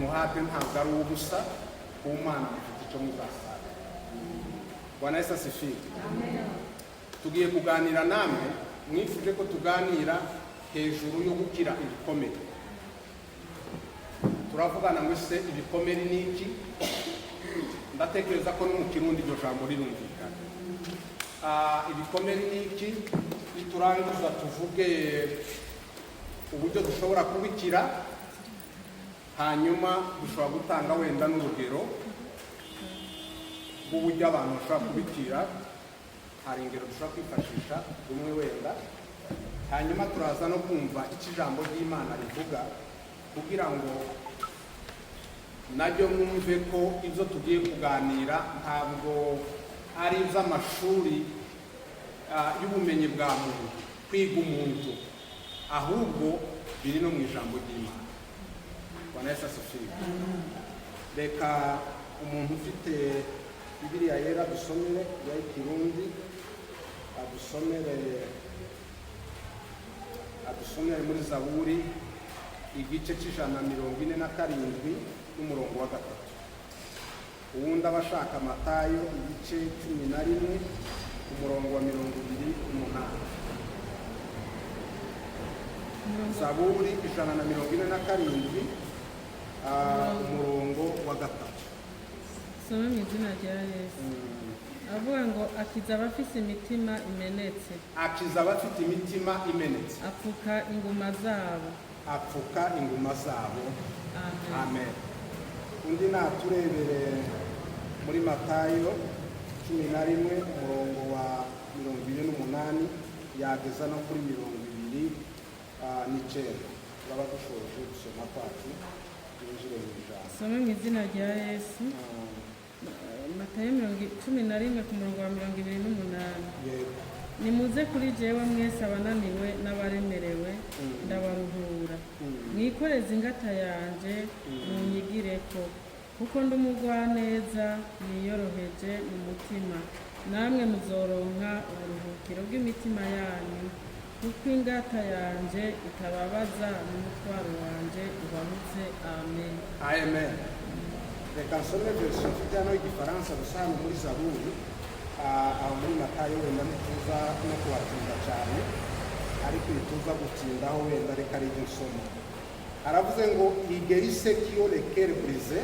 umuhate ntabwo ari ubusa ku Mana ifite icyo muzasaba. Bwana Yesu asifiwe. Tugiye kuganira namwe, mwifuje ko tuganira hejuru yo gukira ibikomere. Turavugana ngo se ibikomere ni iki? Ndatekereza ko no mu Kirundi iryo jambo rirumvikana. Ibikomere ni iki? Niturangiza tuvuge uburyo dushobora kubikira, hanyuma dushobora gutanga wenda n'urugero rw'uburyo abantu bashobora kubikira. Hari ingero dushobora kwifashisha rumwe wenda, hanyuma turaza no kumva icyo ijambo ry'Imana rivuga kugira ngo najyo mwumve ko ibyo tugiye kuganira ntabwo ari iby'amashuri y'ubumenyi bwa muntu, kwiga umuntu, ahubwo biri no mu ijambo ry'Imana. Bwana Yesu asifiwe. Reka umuntu ufite Bibiliya yera dusomere ya Kirundi, adusomere muri Zaburi igice c'147 n'umurongo wa 3. Uwundi abashaka Matayo igice 11 umurongo wa 28. Zaburi 147 umurongo wa 3. Soma mu izina rya Yesu. Avuga ngo akiza abafite imitima imenetse. Akiza abafite imitima imenetse. Apfuka inguma zabo. Apfuka inguma zabo. Amen. Amen. Undi naturebere muri Matayo 11 umurongo wa 28 yageza no kuri 29. Baba dushoje gusoma kwacu twinjire mu ijambo. Soma mu izina rya Yesu. Matayo 11 ku murongo wa 28. Yego. Nimuze kuri jewe mwese abananiwe n'abaremerewe ndabaruhura. Mwikoreze ingata yanje munyigireko, kuko ndi umugwaneza niyoroheje mu mutima, namwe muzoronka uburuhukiro bw'imitima yanyu, kuko ingata yanje itababaza n'umutwaro wanje ubahutse. Amen. Amen. Reka nsome version mfite hano y'igifaransa gusa hano muri Zaburi, aho muri Matayo wenda ntituza no kuhatinda cyane, ariko ituza gutindaho wenda reka ari ibyo nsoma. Aravuze ngo igerise kiyo le cœur brisé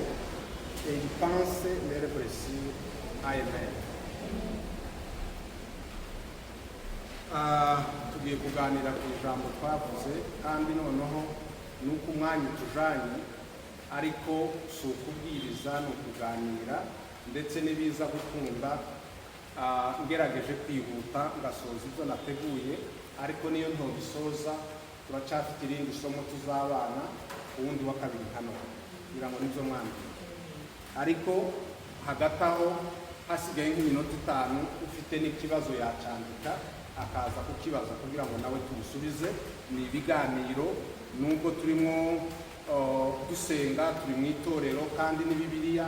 et il pense leur blessure. Amen. Tugiye kuganira ku ijambo twavuze, kandi noneho nuko umwanya utujanye, ariko si ukubwiriza no kuganira, ndetse n'ibiza gukunda ngerageje kwihuta ngasoza ibyo nateguye, ariko niyo ntobisoza turacyafite irindi somo tuzabana uwundi wa kabiri hano kugira ngo nibyo mwandika. Ariko hagati aho hasigaye nk'iminota 5 ufite n'ikibazo yacandika akaza kukibaza kugira ngo nawe tumusubize. Ni ibiganiro, nubwo turimo dusenga, turi mu itorero kandi ni Bibiliya,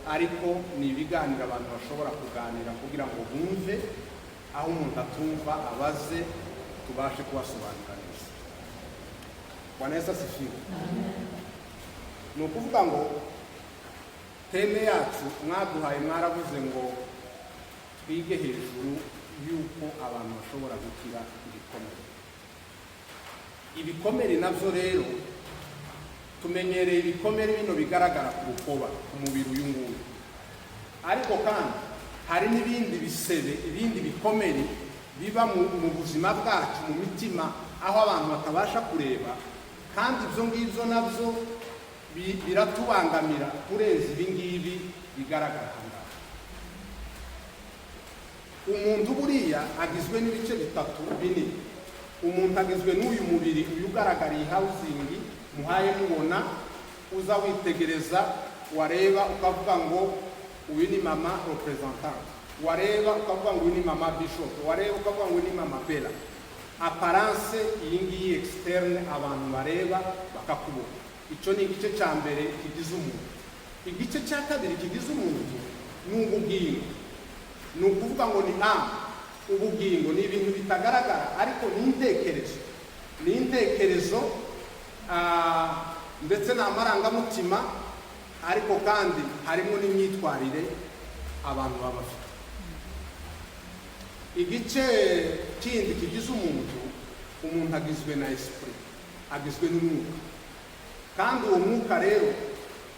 ariko ni ibiganiro abantu bashobora kuganira kugira ngo bumve, aho umuntu atumva abaze tubashe kubasobanurira neza. Bwana Yesu asifiwe. Ni ukuvuga ngo teme yacu mwaduhaye, mwaravuze ngo twige hejuru y'uko abantu bashobora gukira ibikomere. Ibikomere nabyo rero tumenyereye ibikomere bino bigaragara ku rukoba, ku mubiri uyu nguyu, ariko kandi hari n'ibindi bisebe, ibindi bikomere biba mu buzima bwacu, mu mitima, aho abantu batabasha kureba, kandi ibyo ngibyo nabyo biratubangamira kurenza ibi ngibi bigaragara aha ngaha. Umuntu buriya agizwe n'ibice bitatu binini. Umuntu agizwe n'uyu mubiri uyu ugaragariye hawuzingi muhaye mubona, uza witegereza, wareba ukavuga ngo uyu ni mama representant, wareba ukavuga ngo uyu ni mama bishop, wareba ukavuga ngo uyu ni mama bella. Apparence iyi ngiyi externe abantu bareba bakakubona. Icyo ni igice cya mbere kigize umuntu. Igice cya kabiri kigize umuntu ni ubugingo. Ni ukuvuga ngo ni ubugingo ni ibintu bitagaragara, ariko ni intekerezo. Ni intekerezo ndetse n'amarangamutima, ariko kandi harimo n'imyitwarire abantu baba bafite. Igice kindi kigize umuntu agizwe na esprit, agizwe n'umwuka, kandi uwo mwuka rero,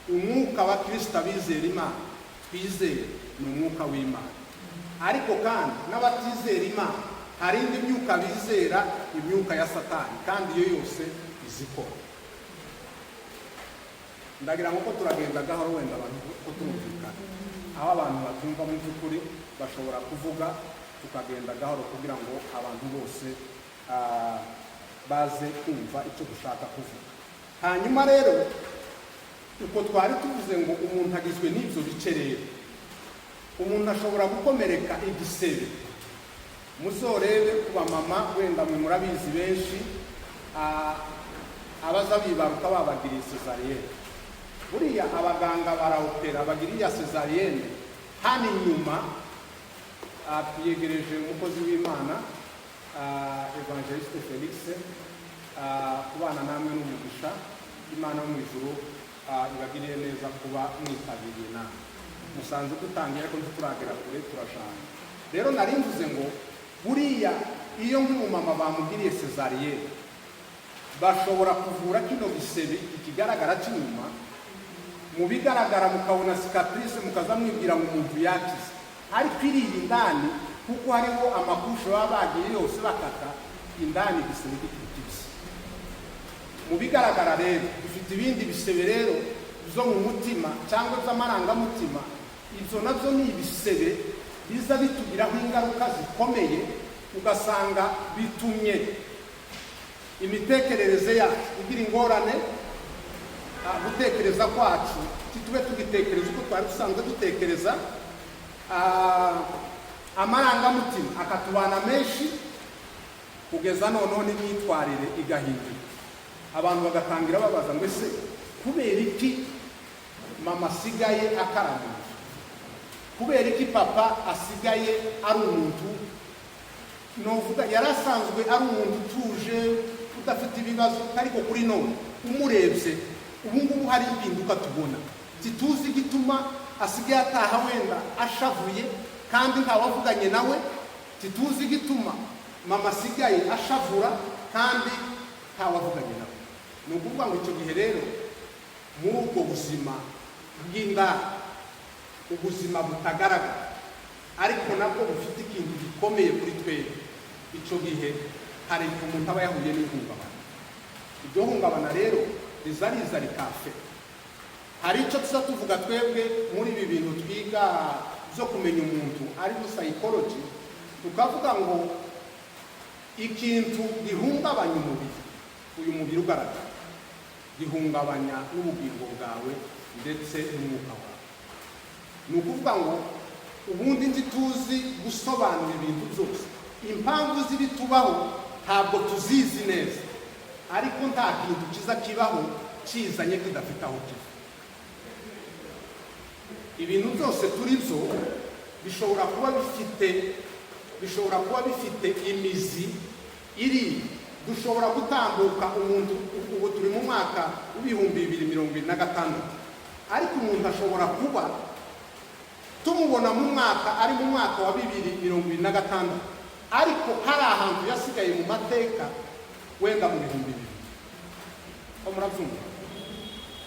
umwuka wa Kristo abizera Imana twizeye ni umwuka w'Imana, ariko kandi n'abatizera Imana hari indi myuka bizera, imyuka ya Satani, kandi iyo yose izikora. Ndagira ngo ko turagenda gahoro wenda abantu ko tumvikana, aho abantu batumva mu by'ukuri bashobora kuvuga, tukagenda gahoro kugira ngo abantu bose baze kumva icyo dushaka kuvuga. Hanyuma rero uko twari tuvuze ngo umuntu agizwe n'ibyo bice rero, umuntu ashobora gukomereka igisebe. Muzorebe kuba mama wenda mwe murabizi benshi, abaza bibaruka babagiriye cesarienne. Buriya abaganga barawupera bagiriye cesarienne, hano inyuma tuyegereje umukozi w'Imana Evangeliste Felix, kubana namwe n'umugisha, Imana yo mu ijuru ibagiriye neza kuba mwitabiriye namwe. Musanze dutangiye ariko turagera kure, turashaka. Rero nari mvuze ngo buriya iyo nk'umumama bamugiriye cesarienne, bashobora kuvura kino gisebe ikigaragara cy'inyuma, mu bigaragara mukabona cicatrice, mukaza mwibwira ngo umuntu yakize, ariko iriya indani kuko hariho amakusho baba bagiye yose bakata indani igisebe kibisi. Mu bigaragara rero dufite ibindi bisebe rero zo mu mutima cyangwa z'amarangamutima, ibyo nabyo ni ibisebe biza bitugiraho ingaruka zikomeye, ugasanga bitumye imitekerereze yacu igira ingorane, gutekereza kwacu titube tugitekereza uko twari dusanzwe dutekereza, amarangamutima akatubana menshi, kugeza noneho n'imyitwarire igahinduka. Abantu bagatangira babaza ngo ese kubera iki mama asigaye akaramuye, kubera iki papa asigaye ari umuntu novuga yari asanzwe ari umuntu utuje udafite ibibazo, ariko kuri none umurebye ubu ngubu hari impinduka tubona, tituzi igituma asigaye ataha wenda ashavuye kandi ntawavuganye nawe, tituzi igituma mama asigaye ashavura kandi ntawavuganye nawe. Ni ukuvuga ngo icyo gihe rero muri ubwo buzima bw'indani, ubuzima butagaragara ariko nabwo bufite ikintu gikomeye kuri twebwe, icyo gihe hari umuntu aba yahuye n'ihungabana. Iryo hungabana rero riza rikafe. Hari icyo tuza tuvuga twebwe muri ibi bintu twiga byo kumenya umuntu ari psychology, tukavuga ngo ikintu gihungabanya umubiri, uyu mubiri ugaragara, gihungabanya n'ubugingo bwawe ndetse n'umwuka wawe. Ni ukuvuga ngo ubundi nzi tuzi gusobanura ibintu byose, impamvu z'ibitubaho ntabwo tuzizi neza, ariko nta kintu kiza kibaho kizanye kidafite aho kiva. Ibintu byose turi byo bishobora kuba bifite imizi iri, dushobora gutambuka umuntu, ubu turi mu mwaka w'ibihumbi 2026, ariko umuntu ashobora kuba tumubona mu mwaka ari mu mwaka wa 2026, ariko hari ahantu yasigaye mu mateka wenda mu 2000. Murabyumva?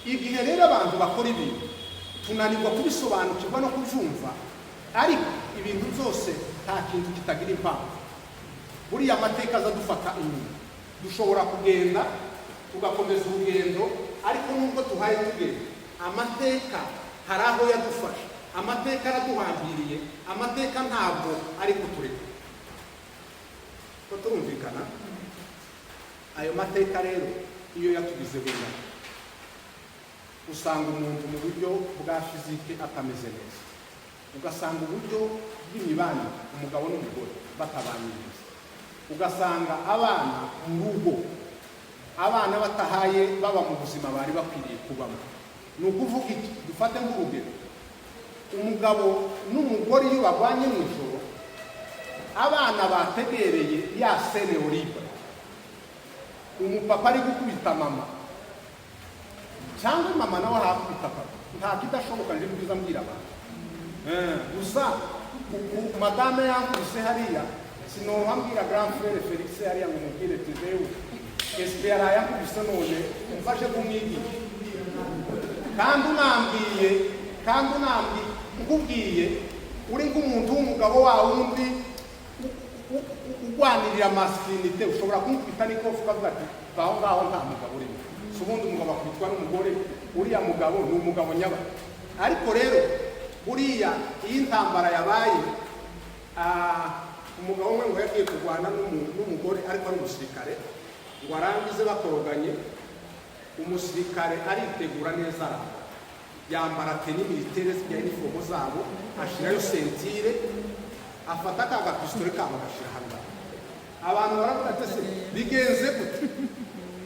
Igihe rero abantu bakora ibintu tunanirwa kubisobanukirwa no kubyumva, ariko ibintu byose nta kintu kitagira impamvu. Buriya amateka azadufata inyuma, dushobora kugenda tugakomeza urugendo, ariko nubwo tuhaye tugenda, amateka hari aho yadufasha, amateka araduhambiriye, amateka ntabwo ari kutureka. Ko turumvikana? Ayo mateka rero iyo yatugize wenda, usanga umuntu mu buryo bwa fizike atameze neza, ugasanga uburyo bw'imibanire umugabo n'umugore batabanye neza, ugasanga abana mu rugo, abana batahaye baba mu buzima bari bakwiriye kubamo. Ni ukuvuga iki? Dufate nk'urugero, umugabo n'umugore iyo bagwanye mu ijoro, abana bategereye ya sene horrible, umupapa ari gukubita mama, cyangwa mama nawe ahakubita papa, nta kidashoboka nje mbwiza mbwira abantu. Gusa madame yankubise hariya sinobambwira grand frère Felix hariya ngo mubwire tuzewe ese yaraye yankubise none umfashe kumwigisha, kandi unambwiye nkubwiye uri nk'umuntu w'umugabo wawe undi ugwanirira masculinité, ushobora kumukubita n'ikofi ukavuga ati aho ngaho nta mugabo urimo. Si ubundi umugabo akubitwa n'umugore, uriya mugabo ni umugabo nyaba. Ariko rero buriya iyi ntambara yabaye, umugabo umwe ngo yagiye kurwana n'umugore ariko ari umusirikare, ngo arangize bakoroganye, umusirikare aritegura neza yambara teni militaire zijya inifomo zabo, ashirayo sentire, afata ka pistole kabo agashira hano. Abantu baravuga ati se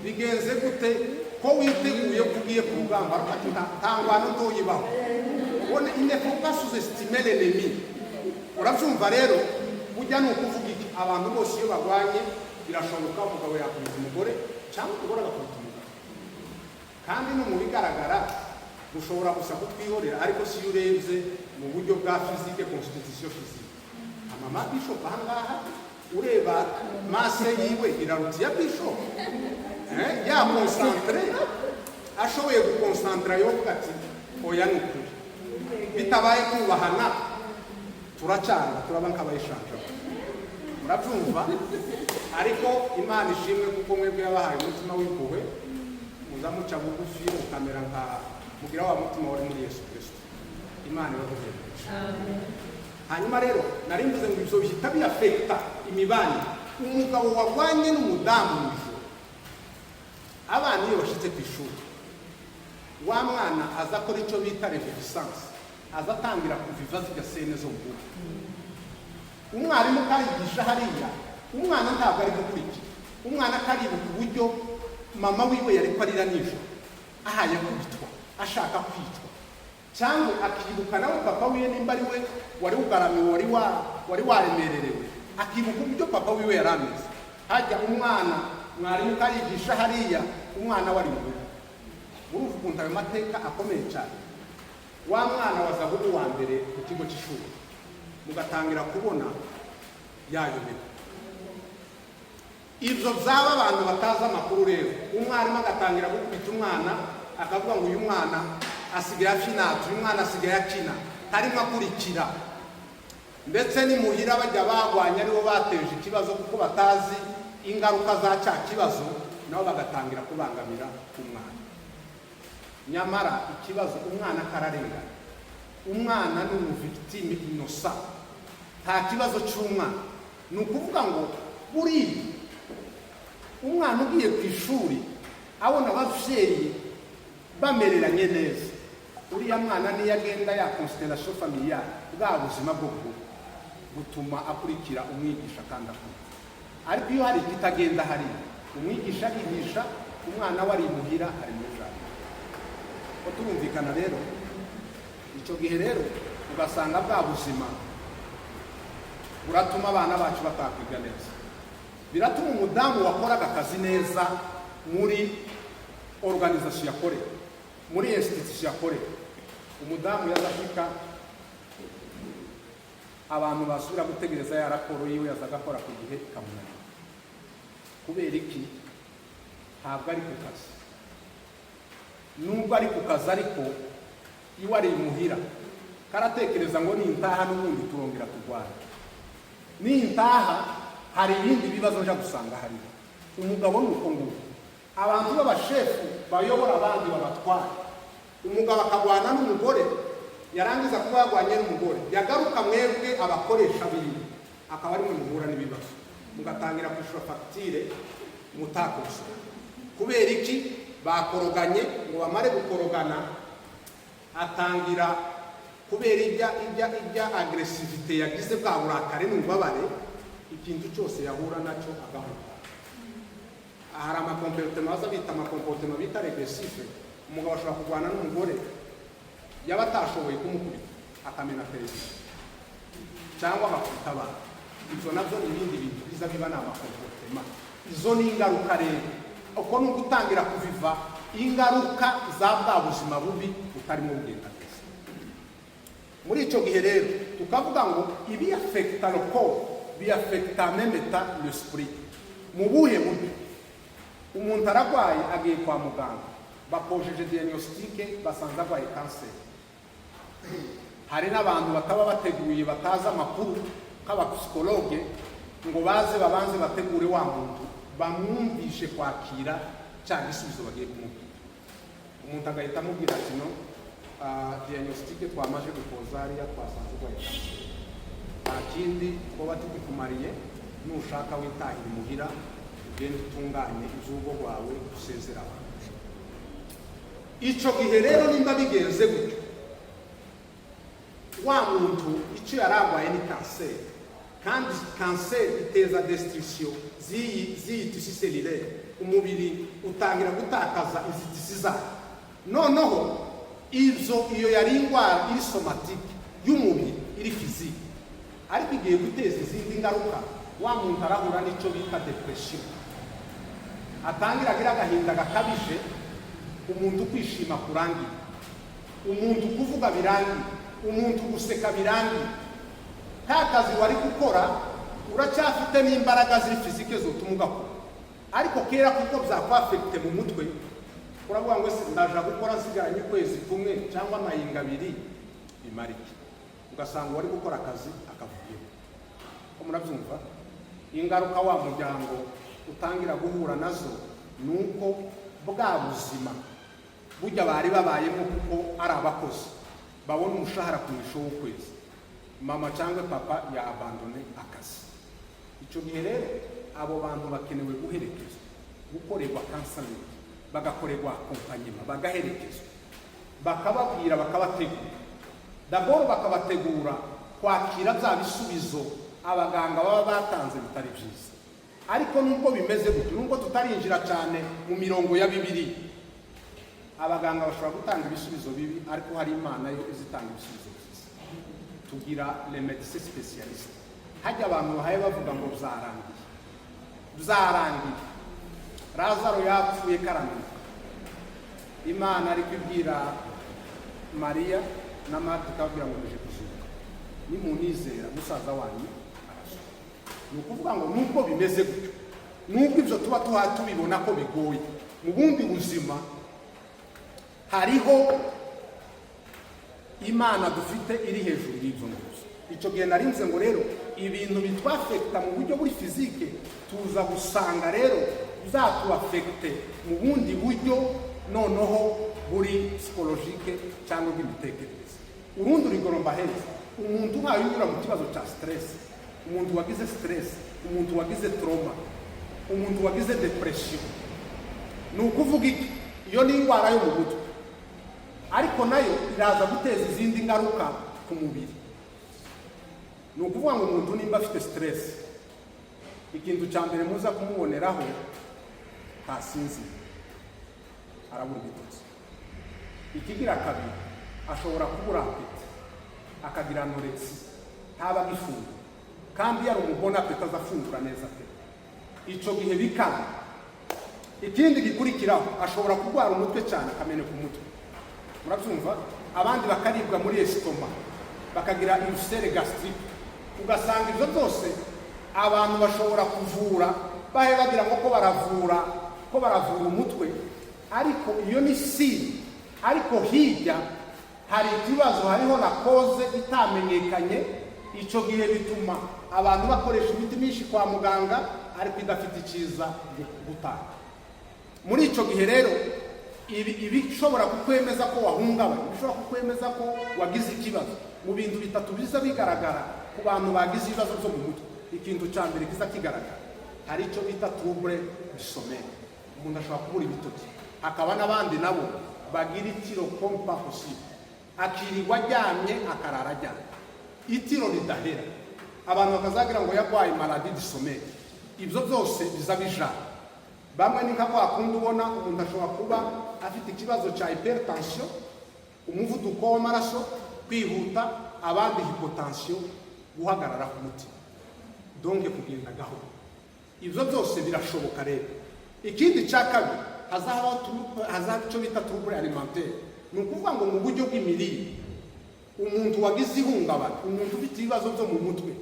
bigenze gute ko witeguye kugiye ku rugamba ariko ntangwano ndoyibaho. Il ne faut pas sous-estimer l'ennemi. Urabyumva rero burya ni ukuvuga iki, abantu bose iyo bagwanye birashoboka umugabo yakubita umugore cyangwa umugore agakubita umugabo, kandi no mu bigaragara ushobora gusa kutwihorera, ariko si iyo urebye mu buryo bwa physique, constitution physique, mama bishop ahangaha ureba mase yiwe iraruti ya bishop, ya concentré ashoboye gukonsantra yo ati oya ni ukuri, bitabaye kubahana turacana turaba nk'abayishanja. Murabyumva? Ariko Imana ishimwe kuko mwebwe yabahaye umutima w'impuhwe, muzamuca bugufi ukamera nka mugira wa mutima wari muri Yesu Kristo. Imana ibahe. Hanyuma rero nari mvuze ngo ibyo bihita biafekta imibanire. Umugabo wagwanye n'umudamu mw'ijoro, abana iyo bashitse ku ishuri, wa mwana aza akora icyo bita revivisance, aza atangira kuviva zigasene zo mvuga. Umwarimu kayigisha hariya, umwana ntabwo ari gukurikira, umwana karibuka uburyo mama wiwe yari kwarira nijoro ahaye kubitwa ashaka kwitwa, cyangwa akibuka nawe papa wiwe nimba ari we wari ugaramiwe wari waremererewe, akibuka uburyo papa wiwe yari ameze. Hajya umwana mwarimu kayigisha hariya, umwana wari mu rugo. Uruvuga ukuntu ayo mateka akomeye cyane. Wa mwana waza gubu wa mbere ku kigo cy'ishuri, mugatangira kubona yayobewe. Ibyo byaba abantu batazi amakuru rero, umwarimu agatangira gukubita umwana akavuga ngo uyu mwana asigaye afinata, uyu mwana asigaye akina, harimo akurikira. Ndetse nimuhira bajya bagwanya aribo bateje ikibazo kuko batazi ingaruka za cya kibazo, nabo bagatangira kubangamira umwana. Nyamara ikibazo umwana kararengana, umwana ni umuvictime innocent, nta kibazo cy'umwana. Ni ukuvuga ngo buriya umwana ugiye ku ishuri abona ababyeyi bamereranye neza, uriya mwana niyo agenda ya constellation familiale, bwa buzima bwo butuma akurikira umwigisha kandi akunda. Ariko iyo hari ikitagenda hariya, umwigisha arigisha, umwana we ari muhira ari mu jambo. Ko turumvikana rero, icyo gihe rero ugasanga bwa buzima buratuma abana bacu batakwiga neza. Biratuma umudamu wakoraga akazi neza muri organisation yakorera, muri institution yakorera, umudamu yazafika abantu basubira gutegereza ya raporo yiwe yazaga akora ku gihe kamunani. Kubera iki? Ntabwo ari ku kazi. Nubwo ari ku kazi ariko iyo ari muhira karatekereza ngo nintaha n'ubundi turongera turwana. Nintaha hari ibindi bibazo nja gusanga hari. Umugabo nuko nguko. Abantu b'abashefu bayobora abandi babatwara. Umugabo akagwana n'umugore, yarangiza kuba yagwanye n'umugore, yagaruka mwebwe abakoresha biwe, akaba ari muhura n'ibibazo. Mugatangira kwishura facture mutakoze. Kubera iki? Bakoroganye, ngo bamare gukorogana atangira kubera ijya agresivite yagize bwa burakare n'ububabare, ikintu cyose yahura nacyo agahuka. Ahari amakomportema baza bita amakomportema bita regressive. Umugabo ashobora kurwana n'umugore yaba atashoboye kumukubita akamena perezida cyangwa agakubita abantu. Ibyo nabyo ni ibindi bintu biza biba ni amakomportema. Izo ni ingaruka rero. Uko ni ugutangira kuviva ingaruka za bwa buzima bubi butarimo bugenda neza. Muri icyo gihe rero tukavuga ngo ibi affecta le corps biafekta memeta l'esprit. Mu buhe buryo? Umuntu aragwaye agiye kwa muganga, bakojeje diagnostique basanze arwaye kanseri. Hari n'abantu bataba bateguye batazi amakuru nk'abapsikologe ngo baze babanze bategure wa muntu bamwumvishe kwakira cyangwa isubizo bagiye kumubwira. Umuntu agahita amubwira ati no, diagnostique twamaje gukoza hariya twasanze urwaye kanseri. Nta kindi kuba tugikumariye, nushaka witahira imuhira ugende utunganye izugo rwawe usezera abantu. Icyo gihe rero nimba bigenze gutyo, wa muntu icyo yaragwaye ni kanseri, kandi kanseri iteza destruction z'iyi tisi cellulaire, umubiri utangira gutakaza izi tisi zayo. Noneho iyo yari indwara iri somatike y'umubiri, iri fizike, ariko igiye guteza izindi ngaruka. Wa muntu arahura n'icyo bita depression, atangira agira agahinda gakabije, umuntu kwishima kurangira, umuntu kuvuga birangira, umuntu guseka birangira. Ka kazi wari gukora uracyafite n'imbaraga ziri fizike zotuma ugakora, ariko kera kuko byakwafekite mu mutwe, uravuga ngo ese ndaja gukora nsigaranye ukwezi kumwe cyangwa amahinga abiri, bimara iki? Ugasanga wari gukora akazi akavuyeho. Ko murabyumva? Ingaruka wa muryango utangira guhura nazo nuko bwa buzima burya bari babayemo, kuko ari abakozi babona umushahara ku misho w'ukwezi, mama cyangwa papa ya abandone akazi. Icyo gihe rero abo bantu bakenewe guherekezwa, gukorerwa counseling, bagakorerwa accompagnement, bagaherekezwa, bakababwira, bakabategura. D'abord bakabategura kwakira bya bisubizo abaganga baba batanze bitari byiza. Ariko nubwo bimeze gutyo, nubwo tutarinjira cyane mu mirongo ya Bibiliya, abaganga bashobora gutanga ibisubizo bibi, ariko hari Imana yo izitanga ibisubizo byiza. Tugira les médecins spécialistes. Hajya abantu bahaye bavuga ngo byarangiye, Lazaro yapfuye karanuka. Imana ari kubwira Mariya na Marta ikabwira ngo muje kuzuka, nimunizera musaza wanyu arasuka. Ni ukuvuga ngo nubwo bimeze gutyo, nubwo ibyo tuba tubibona ko bigoye, mu bundi buzima hariho Imana dufite iri hejuru y'ibyo ngibyo. Icyo gihe narinze ngo rero ibintu bitwafekta mu buryo buri fizike, tuza gusanga rero bizatuafekte mu bundi buryo noneho buri psychologique cyangwa bw'imitekerereze. Urundi urigoromba heza, umuntu nkayura mu kibazo cya stress, umuntu wagize stress, umuntu wagize trauma, umuntu wagize depression, ni ukuvuga iki? Iyo ni indwara yo mu mutwe, ariko nayo iraza guteza izindi ngaruka ku mubiri. Ni ukuvuga ngo umuntu nimba afite stress, ikintu cya mbere muza kumuboneraho ntasinzi, arabura ibitotsi. Ikigira kabiri, ashobora kubura apeti, akagira anorexia, ntaba agifungura, kandi yari umubona apeti azafungura neza pe. Icyo gihe bikanga. Ikindi gikurikiraho, ashobora kurwara umutwe cyane, akameneka umutwe. Murabyumva? Abandi bakaribwa muri esitoma, bakagira ulcère gastrique. Ugasanga ibyo byose abantu bashobora kuvura bahe bagira ngo ko baravura umutwe, ariko iyo ni si. Ariko hirya hari ikibazo, hariho na koze itamenyekanye. Icyo gihe bituma abantu bakoresha imiti myinshi kwa muganga, ariko idafite icyiza gutanga. Muri icyo gihe rero ibi bishobora kukwemeza ko wahungabanye, bishobora kukwemeza ko wagize ikibazo. Mu bintu bitatu biza bigaragara ku bantu bagize ibibazo byo mu mutwe, ikintu cya mbere kiza kigaragara, hari icyo bita trouble du sommeil. Umuntu ashobora kubura ibitotsi. Hakaba n'abandi nabo bagira itiro compulsive, akirirwa aryamye akarara aryamye, itiro ridahera. Abantu bakazagira ngo yarwaye maladie du sommeil. Ibyo byose biza bijana. Bamwe ni nka kwa kundi ubona umuntu ashobora kuba afite ikibazo cya hypertension, umuvuduko w'amaraso kwihuta, abandi hypotension, guhagarara ku mutima, donc kugenda gahoro. Ibyo byose birashoboka rero. Ikindi cya kabiri, hazaba icyo bita trouble alimentaire. Ni ukuvuga ngo mu buryo bw'imirire umuntu wagize ihungabana, umuntu ufite ibibazo byo mu mutwe,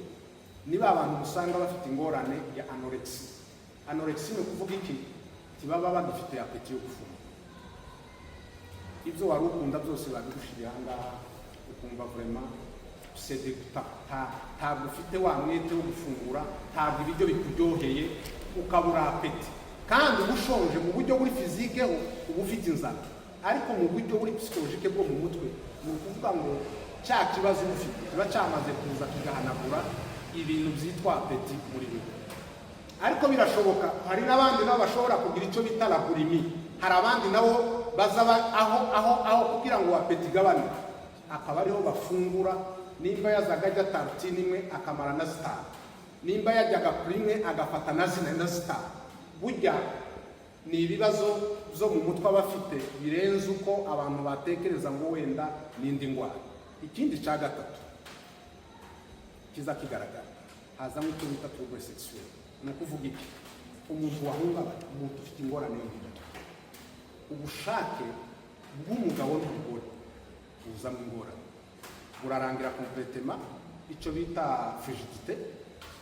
niba abantu usanga bafite ingorane ya anorexia. Anorexia ni ukuvuga iki? Tibaba bagifite apeti yo gufungura. Ibyo wari ukunda byose babigushiriye aha ngaha, ukumva vraiment c'est dégoûtant. Ntabwo ufite wa mwete wo gufungura, ntabwo ibiryo bikuryoheye, ukabura apeti. Kandi uba ushonje mu buryo buri fizike, uba ufite inzara. Ariko mu buryo buri psychologique bwo mu mutwe, ni ukuvuga ngo cya kibazo ufite kiba cyamaze kuza kigahanagura ibintu byitwa apeti muri wowe. Ariko birashoboka, hari n'abandi nabo bashobora kugira icyo bita la bulimie. Hari abandi nabo bazaba aho kugira ngo apeti gabanuke, akaba ariho bafungura. Nimba yazaga ajya tartine imwe akamara na zitanu, nimba yajyaga kuri imwe agafata na zine na zitanu. Burya ni ibibazo byo mu mutwe abafite birenze uko abantu batekereza ngo wenda n'indi ndwara. Ikindi cya gatatu kiza kigaragara, hazamo icyo bita trouble sexuel. Ni ukuvuga iki? Umuntu wahungabana, umuntu ufite ingorane y'umubiri, ubushake bw'umugabo n'umugore buzamo ingorane, burarangira completement icyo bita frigidité,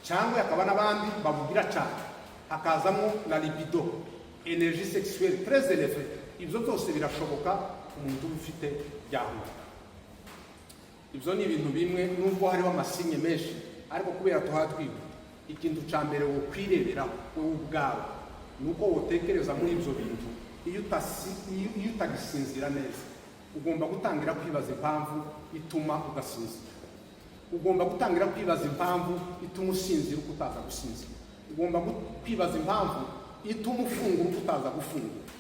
cyangwa akaba n'abandi babugira cyane, hakazamo la libido, énergie sexuelle très élevée. Ibyo byose birashoboka umuntu ufite byahura. Ibyo ni ibintu bimwe, nubwo hariho amasinye menshi, ariko kubera tuhatwiga ikintu cya mbere wo kwireberaho wowe ubwawe nuko wotekereza muri ibyo bintu. Iyo utagisinzira neza, ugomba gutangira kwibaza impamvu ituma ugasinzira. Ugomba gutangira kwibaza impamvu ituma usinzira uko utaza gusinzira. Ugomba kwibaza impamvu ituma ufungura uko utaza gufungura.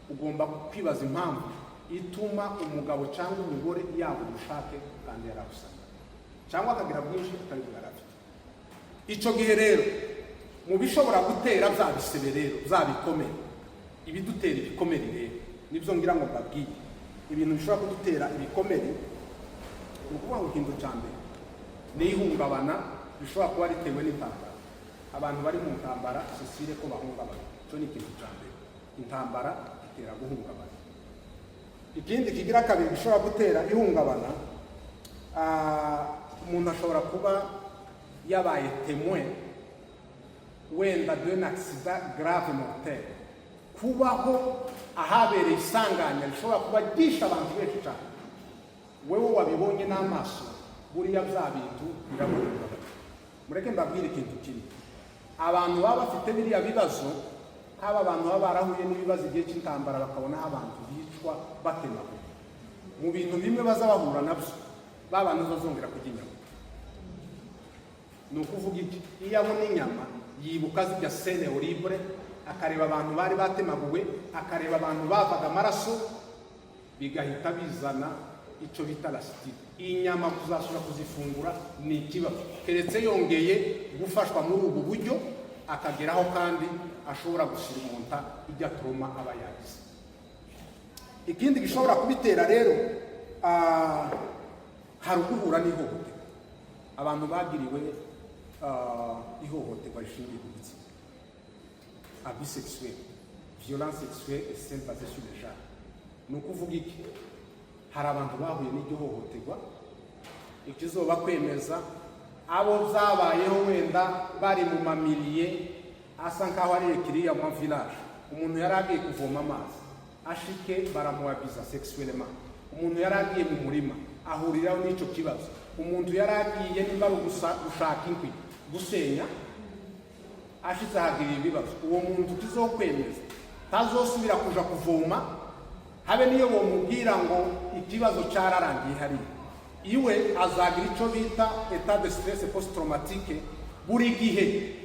Ugomba kwibaza impamvu ituma umugabo cyangwa umugore yaba ubushake kandi yarabusanga, cyangwa akagira bwinshi atari bwarafite. Icyo gihe rero mu bishobora gutera bya bisebe rero, bya bikomere, ibidutera ibikomere rero nibyo ngira ngo mbabwiye. Ibintu bishobora kudutera ibikomere ni ukuvuga ngo ikintu cya mbere ni ihungabana, bishobora kuba ritewe n'intambara. Abantu bari mu ntambara sosire ko bahungabana, cyo ni ikintu cya mbere. Intambara itera guhungabana. Ikindi kigira kabiri bishobora gutera ihungabana, umuntu ashobora kuba yabaye témoin wenda d'un accident grave mortel, kubaho ahabereye isanganya rishobora kuba ryishe abantu benshi cyane. Wewe wabibonye n'amaso, buriya bya bintu biraboneka. Mureke mbabwire ikintu kimwe, abantu baba bafite biriya bibazo, haba abantu baba barahuye n'ibibazo igihe cy'intambara bakabona aho abantu bicwa batemagura, mu bintu bimwe baza bahura nabyo, ba bantu bazongera kurya inyama. Ni ukuvuga iki? Iyo abona inyama yibuka zijya scene horrible, akareba abantu bari batemaguwe, akareba abantu bavaga amaraso, bigahita bizana icyo bita lasitide. Iyi nyama kuzasubira kuzifungura ni ikibazo, keretse yongeye gufashwa muri ubu buryo, akageraho kandi ashobora gushyira umunta ijya trauma aba yagize. Ikindi gishobora kubitera rero, hari uguhura n'ihohoterwa. Abantu bagiriwe ihohoterwa rishingiye ku gitsina, abus sexuel, violence sexuelle et scène basée sur le genre. Ni ukuvuga iki? Hari abantu bahuye n'iryo hohoterwa, ikizoba kwemeza abo zabayeho wenda bari mu mamiliye asa nkaho ari ekiriya mu village. Umuntu yari agiye kuvoma amazi, ashike baramuabiza sexuellement. Umuntu yari agiye mu murima ahuriraho n'icyo kibazo. Umuntu yari agiye nimba gushaka inkwi gusenya, ashitse ahagirira ibibazo. Uwo muntu kizokwemeza tazosubira kuja kuvoma, habe niyo bomubwira ngo ikibazo cyararangiye hariya. Iwe azagira icyo bita état de stress post traumatique. Buri gihe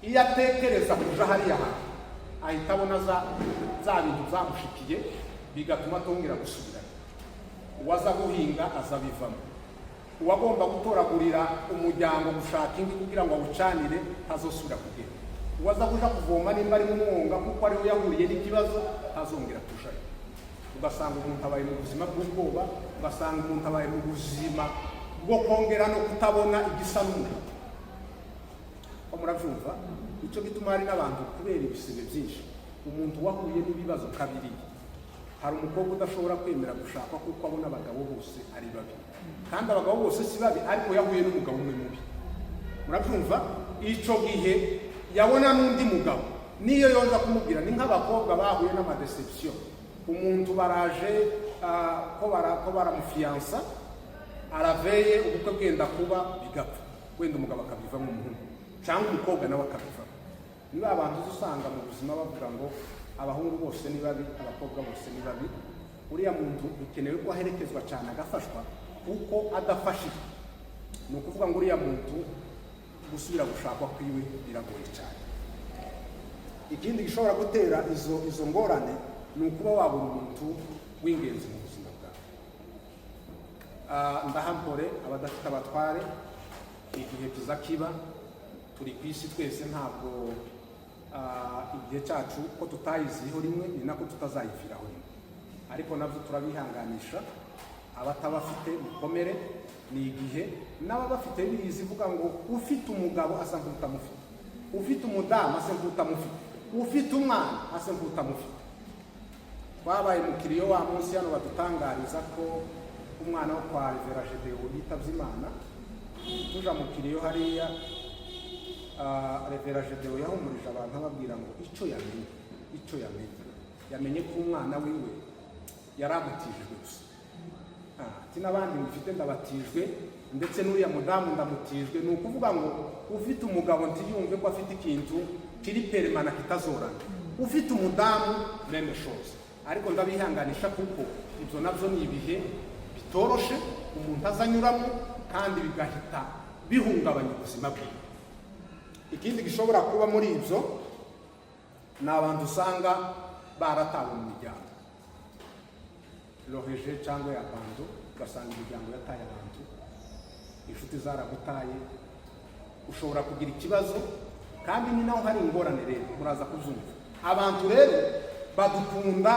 iyo atekereza kuja hariya hantu, ahita abona za bintu zamushikiye, bigatuma atongera gusubira. Uwaza guhinga azabivamo, uwagomba gutoragurira umuryango gushaka inkwi kugira ngo awucanire azosubira kugenda. Uwaza kuja kuvoma nimba ari mu mwonga kuko ariho yahuriye n'ikibazo, azongera kujayo. Ugasanga umuntu abaye mu buzima bw'ubwoba, ugasanga umuntu abaye mu buzima bwo kongera no kutabona igisa n'umuntu. Ko murabyumva? Icyo gituma hari n'abantu kubera ibisebe byinshi umuntu wahuye n'ibibazo kabiri, hari umukobwa udashobora kwemera gushaka kuko abona abagabo bose ari babi, kandi abagabo bose si babi, ariko yahuye n'umugabo umwe mubi. Murabyumva? Icyo gihe yabona n'undi mugabo, niyo yonza kumubwira, ni nk'abakobwa bahuye n'amadeception. Umuntu baraje ko baramufiyansa, araveye ubukwe bwenda kuba bigapfa, wenda umugabo akabivamo umuhungu cyangwa umukobwa nawe akabivamo. Niba abantu usanga mu buzima bavuga ngo abahungu bose ni babi, abakobwa bose ni babi, uriya muntu bikenewe ko aherekezwa cyane agafashwa, kuko adafashije ni ukuvuga ngo uriya muntu gusubira gushakwa kwiwe biragoye cyane. Ikindi gishobora gutera izo ngorane ni ukuba wabona umuntu w'ingenzi mu buzima bwawe. Ndahampore abadafite abatware, igihe kiza kiba, turi ku isi twese, ntabwo igihe cyacu ko tutayiziho rimwe ni nako tutazayiviraho rimwe, ariko nabyo turabihanganisha. Abatabafite mukomere, ni igihe n'ababafite birizi ivuga ngo ufite umugabo asa nk'utamufite, ufite umudamu asa nk'utamufite, ufite umwana asa nk'utamufite. Twabaye mu kiriyo wa munsi hano badutangariza ko umwana wo kwa Revera Gedeon yitabye Imana. Tuja mu kiriyo hariya, Revera Gedeon yahumurije abantu ababwira ngo icyo yamenye ko umwana wiwe yaramutijwe gusa. Ati n'abandi mufite ndabatijwe, ndetse n'uriya mudamu ndamutijwe. Ni ukuvuga ngo ufite umugabo ntiyumve ko afite ikintu kiri peremana kitazorana, ufite umudamu meme chose. Ariko ndabihanganisha kuko ibyo nabyo ni ibihe bitoroshe umuntu azanyuramo, kandi bigahita bihungabanya ubuzima bwe. Ikindi gishobora kuba muri ibyo ni abantu usanga baratawe mu miryango, roheje cyangwa y'abantu, ugasanga imiryango yataye abantu, inshuti zaragutaye, ushobora kugira ikibazo, kandi ni naho hari ingorane. Rero muraza kuzumva, abantu rero badukunda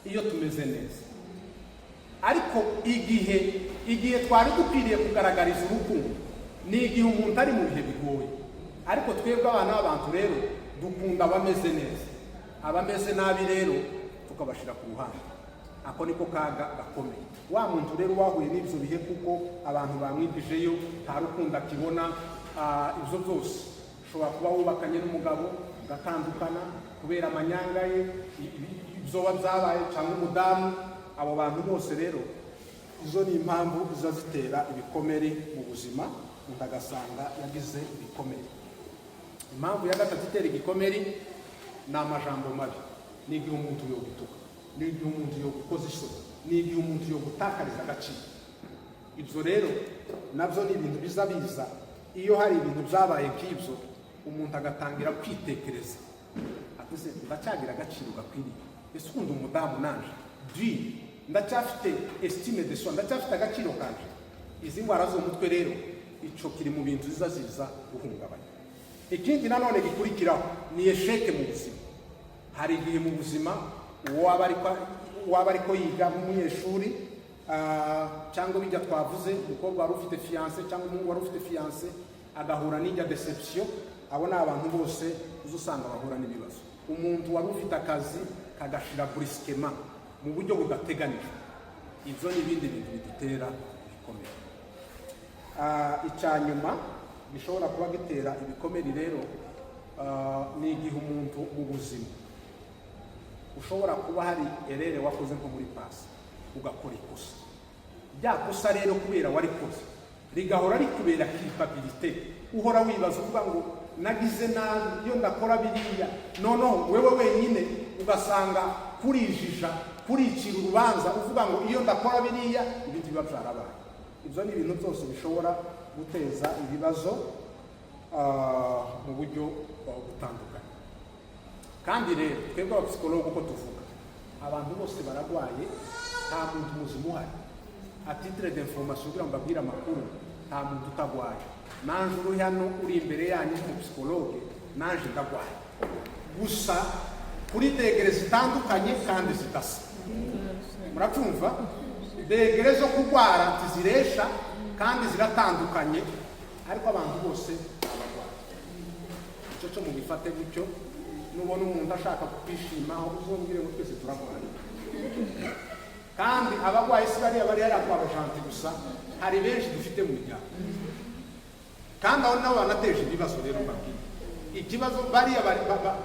iyo tumeze neza, ariko igihe twari dukwiriye kugaragariza urukundo ni igihe umuntu ari mu bihe bigoye. Ariko twebwe abana b'abantu rero dukunda abameze neza, abameze nabi rero tukabashira ku ruhande. Ako niko kaga gakomeye. Wa muntu rero wahuye n'ibyo bihe kuko abantu bamwibijeyo, nta rukundo akibona, ibyo byose ushobora kuba wubakanye n'umugabo ugatandukana kubera amanyanga ye, ibyoba byabaye, cyangwa umudamu. Abo bantu bose rero, izo ni impamvu ziza zitera ibikomere mu buzima, umuntu agasanga yagize ibikomere. Impamvu ya gatatu itera igikomere ni amajambo mabi. Ni igihe umuntu yo gutuka, ni igihe umuntu yo gukoza isoni, ni igihe umuntu yo gutakariza agaciro. Ibyo rero nabyo ni ibintu biza iyo hari ibintu byabaye nk'ibyo, umuntu agatangira kwitekereza, atuze ndacyagira agaciro gakwiriye, ese ukunda umudamu nanje ndacyafite estime de soi, ndacyafite agaciro kanje. Izi ndwara zo mutwe rero, ico kiri mu bintu ziza guhungabanya. Ikindi nanone gikurikiraho ni esheke mu buzima. Hari igihe mu buzima waba ariko yiga nk'umunyeshuri, cyangwa bijya twavuze, umukobwa wari ufite fiancé cyangwa umuhungu wari ufite fiancé, agahura n'ijya deception. Abo ni abantu bose uzusanga bahura n'ibibazo. Umuntu wari ufite akazi kagashira brusquement mu buryo budateganijwe. Ibyo ni ibindi bintu bidutera ibikomere. Icyanyuma gishobora kuba gitera ibikomere rero, ni igihe umuntu mu buzima ushobora kuba hari erere wakoze nko muri pasi ugakora ikosa. Rya kosa rero kubera warikoze rigahora rikubera culpabilité, uhora wibaza uvuga ngo nagize nabi iyo ndakora biriya, noneho wewe wenyine ugasanga kurijija, kuricira urubanza uvuga ngo iyo ndakora biriya ibindi biba byarabaye. Ibyo ni ibintu byose bishobora guteza ibibazo mu buryo butandukanye. Kandi rero twebwe abapsikologo uko tuvuga, abantu bose baragwaye, nta muntu muzima uhari. A titre d'information kugira ngo mbabwire amakuru, nta muntu utagwaye. Nanje uri hano uri imbere yanyu nk'umupsikologe, nanje ndagwaye, gusa kuri degere zitandukanye kandi zidasa. Murabyumva? Degere zo kurwara ziresha kandi ziratandukanye, ariko abantu bose baragwaye. Icyo cyo mugifate gutyo. nubona umuntu ashaka kukwishimaho uzongere ngo twese turarwaye. Kandi abarwayi si bariya bari hariya kwa Bajanti gusa, hari benshi dufite mu miryango, kandi aho nabo banateje ibibazo. Rero mbabwira ikibazo bariya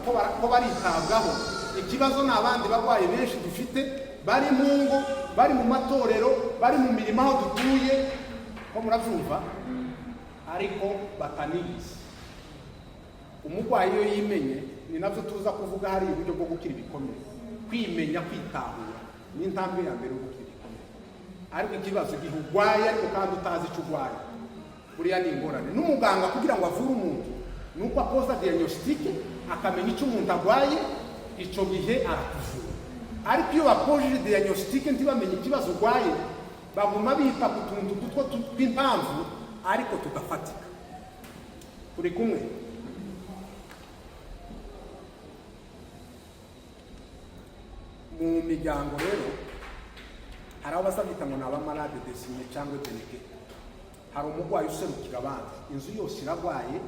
ko baritabwaho, ikibazo ni abandi barwayi benshi dufite bari mu ngo, bari mu matorero, bari mu mirimo aho dutuye, ko murabyumva, ariko batanizi. Umurwayi iyo yimenye, ni nabyo tuza kuvuga, hari uburyo bwo gukira ibikomere. Kwimenya, kwitahura ni intambwe ya mbere yo gukira ibikomere. Ariko ikibazo igihe urwaye ariko kandi utazi icyo urwaye, buriya ni ingorane. N'umuganga kugira ngo avure umuntu ni uko akoza diagnostique, akamenya icyo umuntu arwaye, icyo gihe arakuvura. Ariko iyo bakojeje diagnostique ntibamenye ikibazo urwaye, baguma bita ku tuntu dutwo tw'impamvu ariko tugafatika. Turi kumwe? Mu miryango rero hari abo basabita ngo ni abamalade desime cyangwa delege. Hari umurwayi userukira abandi, inzu yose irarwaye,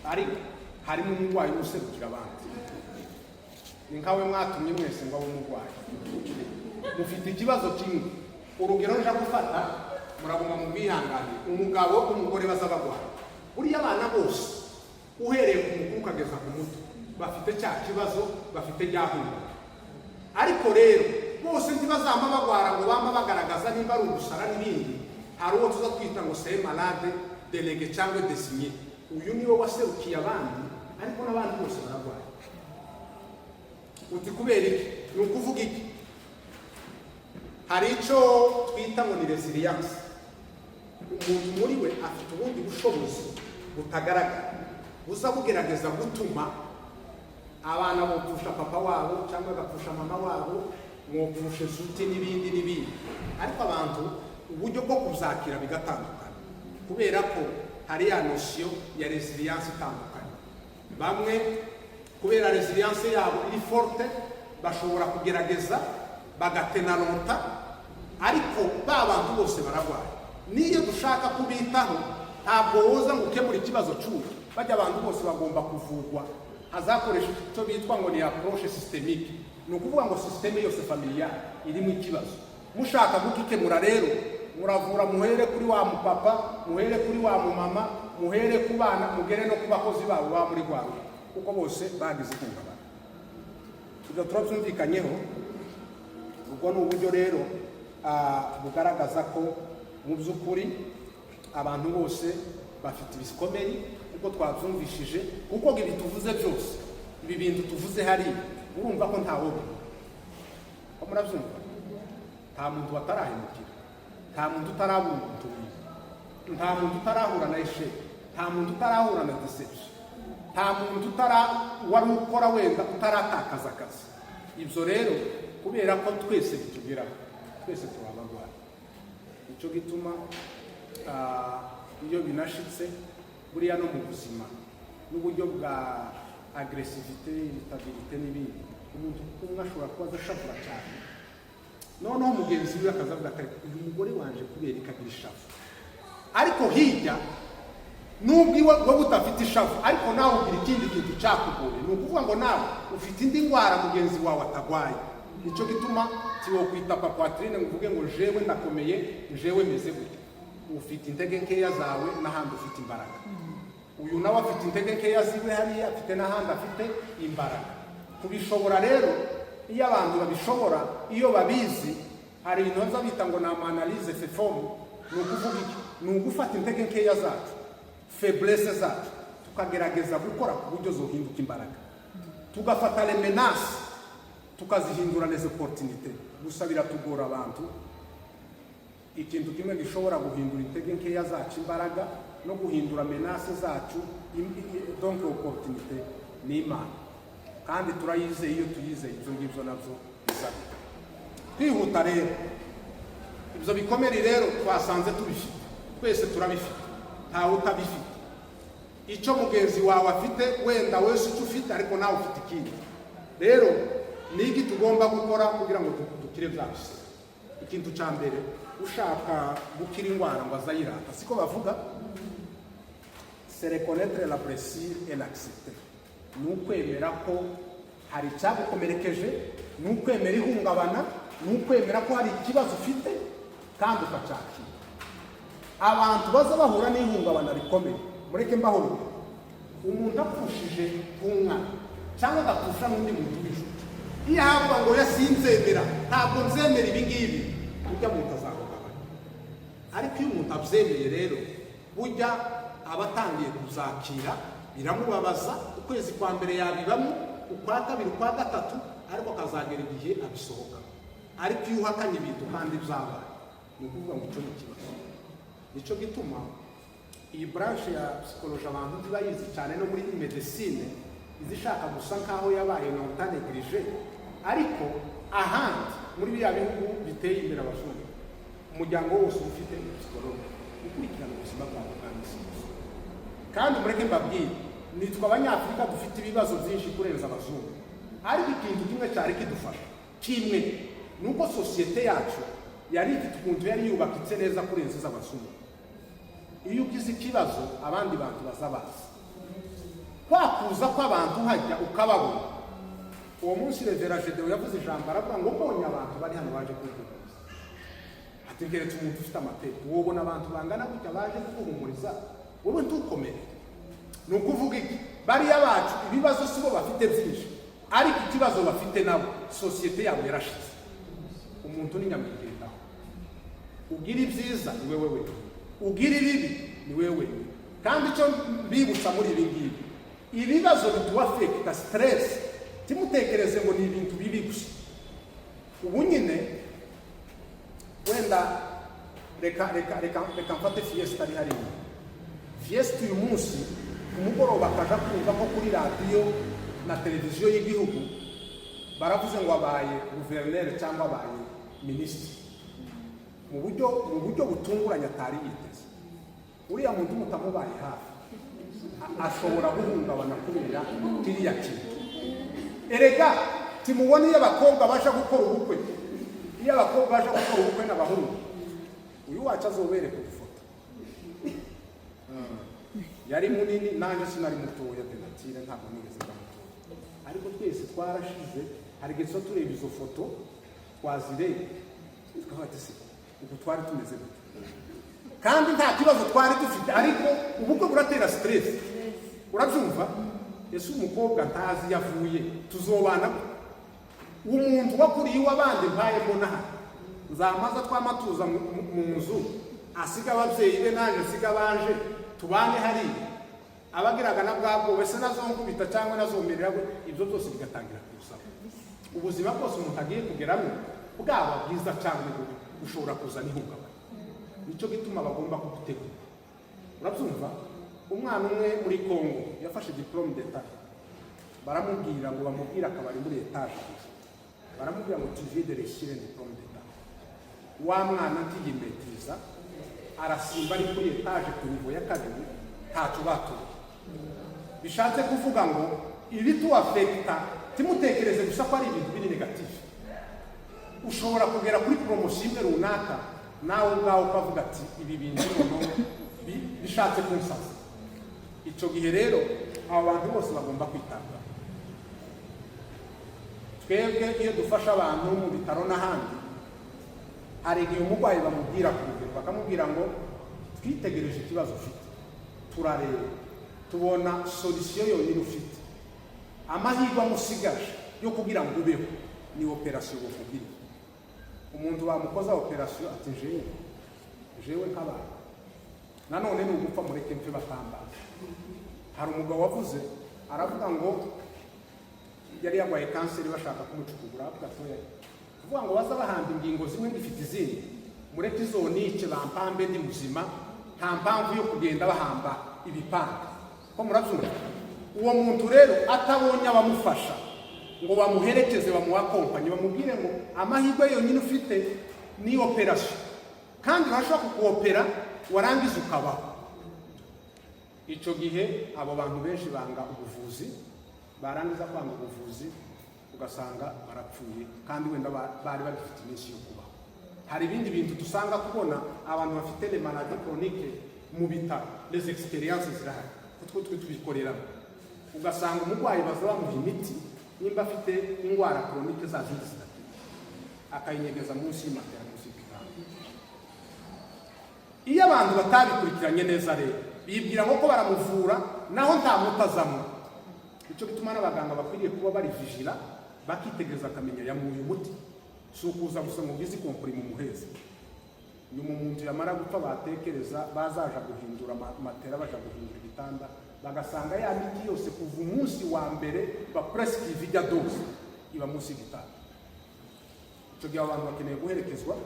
ariko harimo umurwayi userukira abandi. Ni nkawe mwatumye mwese ngo abe umurwayi, mufite ikibazo kimwe. Urugero nja gufata, muraguma mu bwihangane, umugabo umugore bazabagwara. Buriya abana bose uhereye ku mukuru ukageza ku muto bafite cya kibazo, bafite ryahunga. Ariko rero bose ntibazamba bagwara ngo bamba bagaragaza nimba ari ugusara n'ibindi. Hari uwo tuza twita ngo c'est malade délégué cyangwa désigné. Uyu niwe waserukiye abandi, ariko n'abandi bose baragwara. Uti kubera iki? Ni ukuvuga iki? Hari icyo twita ngo ni resilience. Umuntu muri we afite ubundi bushobozi butagaragara, buza bugerageza gutuma abana bopfusha papa wabo cyangwa bagapfusha mama wabo, mwopfushe zuti n'ibindi n'ibindi. Ariko abantu uburyo bwo kuzakira bigatandukana, kubera ko hari ya notion ya resilience itandukanye. Bamwe kubera resilience yabo iri forte bashobora kugerageza bagatenanota, ariko ba bantu bose baragwaye. Niyo dushaka kubitaho, ntabwo woza ngo ukemura ikibazo cy'uwo. Bajya abantu bose bagomba kuvurwa, hazakoresha icyo bitwa ngo ni approche systemique. Ni ukuvuga ngo systeme yose familiale irimo ikibazo. Mushaka gukikemura rero, muravura muhere kuri wa mupapa, muhere kuri wa mumama, muhere ku bana, mugere no ku bakozi babo ba muri rwawe, kuko bose bagize ihungabana. Ibyo turabyumvikanyeho. Ubwo ni uburyo rero bugaragaza ko mu by'ukuri abantu bose bafite ibikomere, kuko twabyumvishije, kuko ibi tuvuze byose, ibi bintu tuvuze hari, urumva ko ntawo ko murabyumva. Nta muntu watarahemukira, nta muntu utarabuntuye, nta muntu utarahura na esheke, nta muntu utarahura na deception, nta muntu wari ukora wenda utaratakaza akazi. Ibyo rero kubera ko twese bitugeraho, twese turabarwaye. Icyo gituma iyo binashitse buriya no mu buzima n'uburyo bwa agresivite, irritabilité n'ibindi, umuntu umwe ashobora kuba adashobora cyane, noneho mugenzi we akazavuga ati uyu mugore wanje kubera ikagira ishavu. Ariko hirya nubwo wowe utafite ishavu, ariko nawe ugira ikindi kintu cyakugoye. Ni ukuvuga ngo nawe ufite indi ndwara mugenzi wawe atagwaye. Nicyo gituma tiwo kwita Papatrine ngo uvuge ngo jewe ndakomeye, jewe meze gute. Ufite intege nkeya zawe n'ahandi ufite imbaraga. Uyu nawe afite intege nkeya ziwe hariya, afite n'ahandi afite imbaraga. Kubishobora rero, iyo abantu babishobora, iyo babizi, hari ibintu baza bita ngo ni analyse FEFOM. Ni ukuvuga iki? Ni ugufata intege nkeya zacu, faiblesse zacu, tukagerageza gukora ku buryo zohinduka imbaraga. Tugafata les menaces tukazihindura les opportunités. Gusa biratugora abantu. Ikintu kimwe gishobora guhindura intege nkeya zacu imbaraga no guhindura menaces zacu donc opportunité ni Imana. Kandi turayizeye, iyo tuyizeye ibyo ngibyo nabyo bisaba. Kwihuta rero, ibyo bikomere rero twasanze tubifite, twese turabifite, ntawe utabifite. Icyo mugenzi wawe afite wenda wese icyo ufite, ariko nawe ufite ikindi. Rero niki tugomba gukora kugira ngo dukire byabise. Ikintu cya mbere, ushaka gukira indwara ngo azayirata, siko bavuga, c'est reconnaître la blessure et l'accepter. Ni ukwemera ko hari icyagukomerekeje, ni ukwemera ihungabana, ni ukwemera ko hari ikibazo ufite kandi ukacyakira. Abantu baza bahura n'ihungabana rikomeye, mureke mbahurure. Umuntu apfushije umwana cyangwa agapfusha n'undi muntu w'inshuti, iyo ahabwa ngo yasinzemera, ntabwo nzemera ibi ngibi, burya muntu azahungabana. Ariko iyo umuntu abyemeye rero, burya aba atangiye kuzakira, biramubabaza, ukwezi kwa mbere yabibamo, ukwa kabiri, ukwa gatatu, ariko akazagera igihe abisohoka. Ariko iyo uhakanye ibintu kandi byabaye, ni ukuvuga ngo icyo ni ikibazo. Nicyo gituma iyi branche ya psychologie abantu ntibayizi cyane, no muri medecine izishaka gusa nkaho yabaye no utanegrije. Ariko ahandi muri biriya bihugu biteye imbere abazungu, umuryango wose ufite psychologue ukurikirana ubuzima bwawe kandi kandi mureke mbabwire, nitwe abanyafurika dufite ibibazo byinshi kurenza abazungu. Ariko ikintu kimwe cyari kidufasha kimwe, nuko sosiyete yacu yari ifite ukuntu yari yubakitse neza kurenza iz'abazungu. Iyo ugize ikibazo abandi bantu bazabaza, kwakuza kw'abantu hajya ukababona. Uwo munsi Revera Gedeon yavuze ijambo, aravuga ngo mbonye abantu bari hano baje kuguhumuriza. Ati ngeretse umuntu ufite amateka, wobona abantu bangana gutya baje kuguhumuriza, wowe ntukomere. Ni ukuvuga iki? Bariya bacu ibibazo sibo bafite byinshi, ariko ikibazo bafite nabo sosiyete yabo yarashize. Umuntu ni nyamwigendaho, ugira ibyiza ni wewe wewe, ugira ibibi ni wewe. Kandi icyo bibutsa muri ibi ngibi, ibibazo bituwafekita stress, timutekereze ngo ni ibintu bibi gusa. Ubu nyine wenda reka mfate fiesta ari hariya. Fiesta uyu munsi umugoroba akaja kumva ko kuri radiyo na televiziyo y'igihugu baravuze ngo abaye guverineri cyangwa abaye minisitiri, mu buryo butunguranye atari yiteze. Uriya muntu mutamubaye hafi ashobora guhungabana kubera kiriya kintu. Erega timubona iyo abakobwa baje gukora ubukwe, iyo abakobwa baje gukora ubukwe n'abahungu, uyu wacu azobere ku ifoto. Yari munini, nanjye sinari mutoya, Donatille ntabwo nigeze ndamutoya, ariko twese twarashize. Hari igihe tuba tureba izo foto twazireba tukavuga ati se ubu twari tumeze gute, kandi nta kibazo twari dufite, ariko ubukwe buratera stress. Urabyumva? Ese umukobwa ntazi yavuye tuzobana umuntu wakuriye iw'abandi mbaye mbona nzamaza twamatuza mu nzu, asiga ababyeyi be nanjye asiga baje tubane hariya, abagiraga na bwabwo wese nazonkubita cyangwa nazomerera, ibyo byose bigatangira kurusaba. Ubuzima bwose umuntu agiye kugeramo bwaba bwiza cyangwa bushobora kuzana ihungabana. Nicyo gituma bagomba kugutegura. Urabyumva? Umwana umwe muri Congo yafashe diplome d'etat, baramubwira ngo bamubwire akabari muri etage, baramubwira ngo tu viens de réussir un diplôme d'etat. Wa mwana ntiyimetiza, arasimba ari kuri etage ku niveau ya kabiri, ntacyo batuye. Bishatse kuvuga ngo ibi tuwafekita, timutekereze gusa ko ari ibintu biri negative. Ushobora kugera kuri promotion runaka, nawe ubwawe ukavuga ati ibi bintu bishatse kunsaza. Icyo gihe rero abo bantu bose bagomba kwitabwaho. Twebwe iyo dufasha abantu mu bitaro n'ahandi, hari igihe umurwayi bamubwira kure, bakamubwira ngo twitegereje ikibazo ufite, turareba tubona solution yonyine ufite, amahirwe amusigaje yo kugira ngo ubeho ni operation bakubwira. Umuntu bamukoza operation ati jewe nk'abantu nanone ni ugupfa mureke mfe batambaza. Hari umugabo wavuze, aravuga ngo yari yarwaye kanseri bashaka kumucukura, avuga kuvuga ngo baza bahamba ingingo zimwe ndifite izindi, mureke izonice bampambe ndi muzima, nta mpamvu yo kugenda bahamba ibipanga. Ko murabyumva? Uwo muntu rero atabonye abamufasha ngo bamuherekeze bamuakompanye, bamubwire ngo amahirwe yonyine ufite ni operation, kandi bashaka kukuopera warangiza ukabaho. Icyo gihe abo bantu benshi banga ubuvuzi, barangiza kwanga ubuvuzi ugasanga barapfuye, kandi wenda bari bagifite iminsi yo kubaho. Hari ibindi bintu dusanga kubona abantu bafite les maladies chroniques mu bitaro, les expériences zirahari, kutwo twikorera, ugasanga umurwayi baza bamuha imiti nimba afite indwara chronique za zindi zidakira akayinyegeza munsi y'imatera munsi y'igitanda. Iyo abantu batabikurikiranye neza rero bibwira ko baramuvura naho nta muti azamwa. Icyo bituma n'abaganga bakwiriye kuba bari vigila bakitegereza akamenya yamuye umuti, si ukuza gusa mu bizi komprime umuheza. Nyuma umuntu yamara gupfa batekereza bazaja guhindura matera, baja guhindura ibitanda, bagasanga ya miti yose kuva umunsi wa mbere ba prescribe ijya dose iba munsi y'igitanda. Icyo gihe abantu bakeneye guherekezwa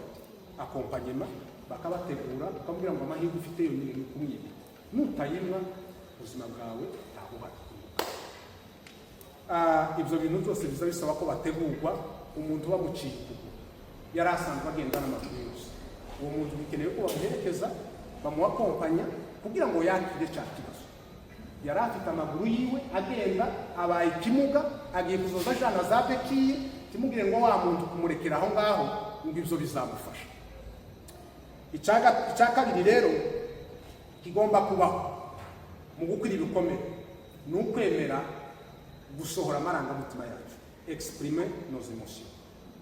akompanyema, bakabategura bakamubwira ngo amahirwe ufite yo ni kumwiba, nutayimwa ubuzima bwawe ntabwo bakikunguka. Ibyo bintu byose biza bisaba ko bategurwa. Umuntu bamuciye ukuguru yari asanzwe agenda n'amaguru yose, uwo muntu bikeneye ko bamuherekeza bamuakompanya kugira ngo yakire cya kibazo. Yari afite amaguru yiwe agenda abaye ikimuga, agiye kuzoza ajana za bekiye, timugire ngo wa muntu kumurekera aho ngaho ngo ibyo bizamufasha. Icya kabiri rero kigomba kubaho mu gukira ibikomere ni ukwemera gusohora amarangamutima yacu, exprimer nos émotions.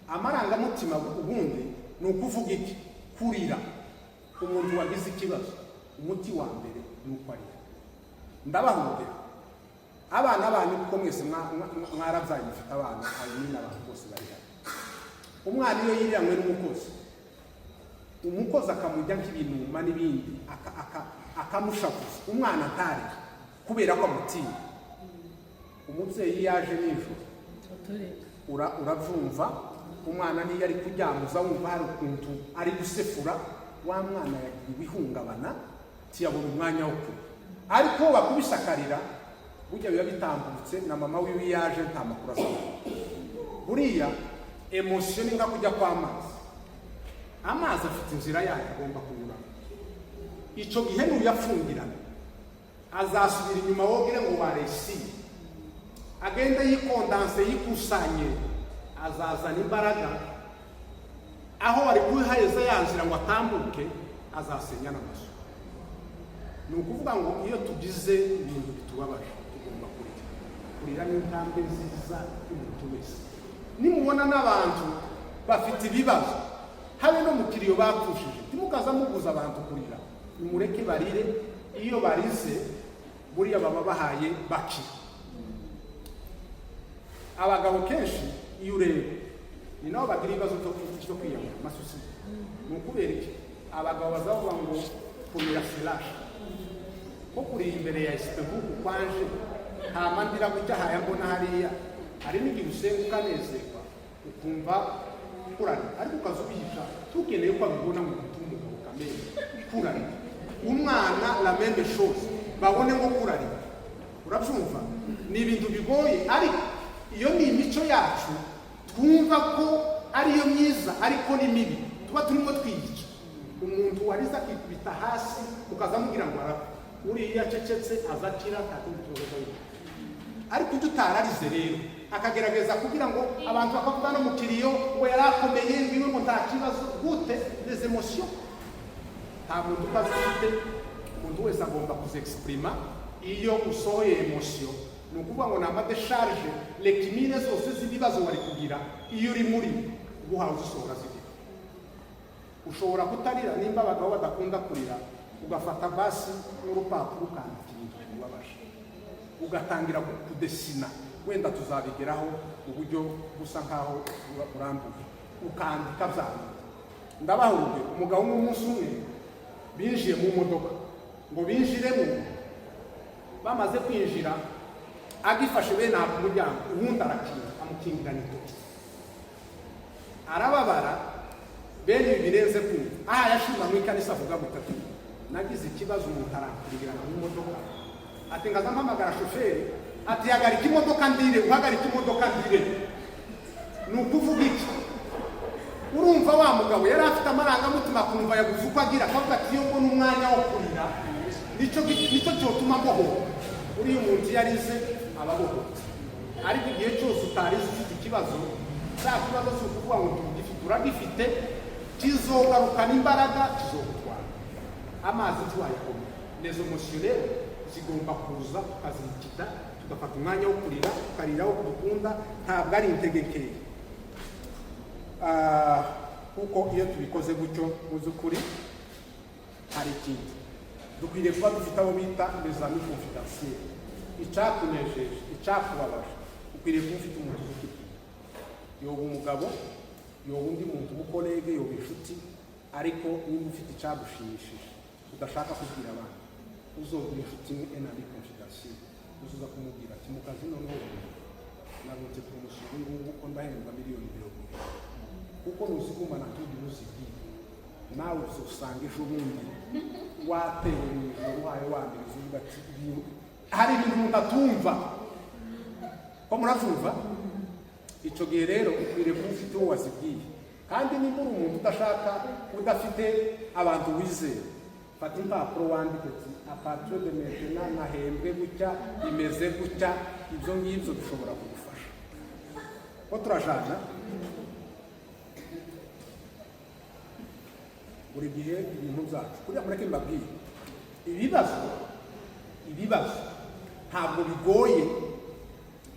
Amarangamutima ubundi ni ukuvuga iki? Kurira. Umuntu wagize ikibazo umuti wa mbere ni uko arira. Ndabahumurira abana banyu kuko mwese mwarabyaye mufite abana, hanyuma n'abantu bose bari hano. Umwana iyo yiriyanywe n'umukozi, umukozi akamujya nk'ibinuma n'ibindi akamushavuza, umwana atari kubera ko amutinya. Umubyeyi yaje nijoro urabyumva, umwana niyo ari kujyamuza wumva hari ukuntu ari gusefura, wa mwana yagiye ibihungabana tiyabona umwanya wo kurya. Ariko bakubisakarira burya biba bitambutse na mama wiwe yaje nta makuru asaba. Buriya emotion ni nka kujya kw'amazi. Amazi afite inzira yayo agomba kunyura. Ico gihe n'uyafungirana azasubira inyuma wogire ngo waresi, agenda yikondanse yikusanye, azazana imbaraga aho wari kuhaheza yanzira ngo atambuke, azasenya n'amaso. Ni ukuvuga ngo iyo tugize ibintu bitubabaje tugomba kurira n'intambwe nziza y'umuntu wese. Nimubona n'abantu bafite ibibazo, habe no mu kiriyo bapfushije, timukaza mubuza abantu kurira, nimureke barire. Iyo barize buriya baba bahaye bakira. Abagabo kenshi iyo ureba ni nabo bagira ibibazo byo kwiyamura amasusi. Ni ukubera iki? Abagabo bazavuga ngo kumira flash ko kuri imbere ya isipebuku kwanje nta mandira gujya haya mbona hariya, hari n'igihe usenga ukanezerwa ukumva kurari, ariko ukazubihisha tukeneye ko abibona mu mutungo kamere kurari. Umwana la même chose babone ngo kurari, urabyumva ni ibintu bigoye. Ariko iyo ni imico yacu twumva ko ariyo myiza ariko ni mibi, tuba turimo twiyica. Umuntu wariza akikubita hasi ukazamubwira ngo arapfa, uriya cecetse azakira kandi tuzoza. Ariko tutararize rero akagerageza kugira ngo abantu bakavuga no mu kiriyo ngo yarakomeye ngiwe ngo nta kibazo gute. Les émotions nta muntu ukazifite, umuntu wese agomba kuzexprima. Iyo usohoye emotion ni ukuvuga ngo namba decharge lekimine zose z'ibibazo wari kugira, iyo uri muri guhawe usohora zigira. Ushobora kutarira nimba abagabo badakunda kurira, ugafata basi n'urupapuro ukandikira ubabasha, ugatangira kudesina, wenda tuzabigeraho uburyo busa nkaho urambuye, ukandika byanyu. Ndabahuruje umugabo n'umunsi umwe binjiye mu modoka ngo binjiremo, bamaze kwinjira agifashe bene ako muryango ubundi amukingira n'intoki, arababara. Bene ibi birenze kumva aha yashima mu ikanisa avuga gutatu, nagize ikibazo umuntu arankurikirana mu modoka, ati ngaza mpamagara shoferi, ati hagarika imodoka ndire, uhagarika imodoka ndire. Ni ukuvuga iki? Urumva wa mugabo yari afite amarangamutima kumva yaguze uko agira, akavuga ati iyo mbona umwanya wo kurira nicyo cyotuma mbohoka. Uriya umuntu yarize ababohotse. Ariko igihe cyose utarize ufite ikibazo, za kibazo si ukuvuga ngo tugifite, uragifite, kizogarukana imbaraga, kizogutwara. Amazi tuwayakomeye. Les émotions rero zigomba kuza tukazikita tugafata umwanya wo kurira tukarira aho dukunda, ntabwo ari integekeye. Kuko iyo tubikoze gutyo mu by'ukuri hari ikindi dukwiriye kuba dufite abo bita les amis confidentiels. Icyakunejeje, icyakubabaje, ukwiriye kuba ufite umuntu ufite, yoba umugabo, yoba undi muntu w'ukolege, yoba inshuti, ariko niba ufite icyagushimishije udashaka kubwira abandi, uzobwira inshuti imwe un ami confidentiel, uzuza kumubwira ati mu kazi noneho narunze promotion ngubu ko ndahembwa miliyoni 20, kuko nuzigumana tundi muzibwira nawe uzosanga ejo bundi watewe mu ijoro uhaye wambiriza uvuga ati hari ibintu umuntu atumva ko muratumva. Icyo gihe rero ukwiriye kuba ufite uwo wazibwiye, kandi niba uri umuntu udafite abantu wizera, fata impapuro wandike ati apartir de maintenant nahembwe gutya, imeze gutya, ibyo ngibyo dushobora kugufasha ko turajana. Buri gihe ibintu byacu kuriya mureke mbabwire, ibibazo ntabwo bigoye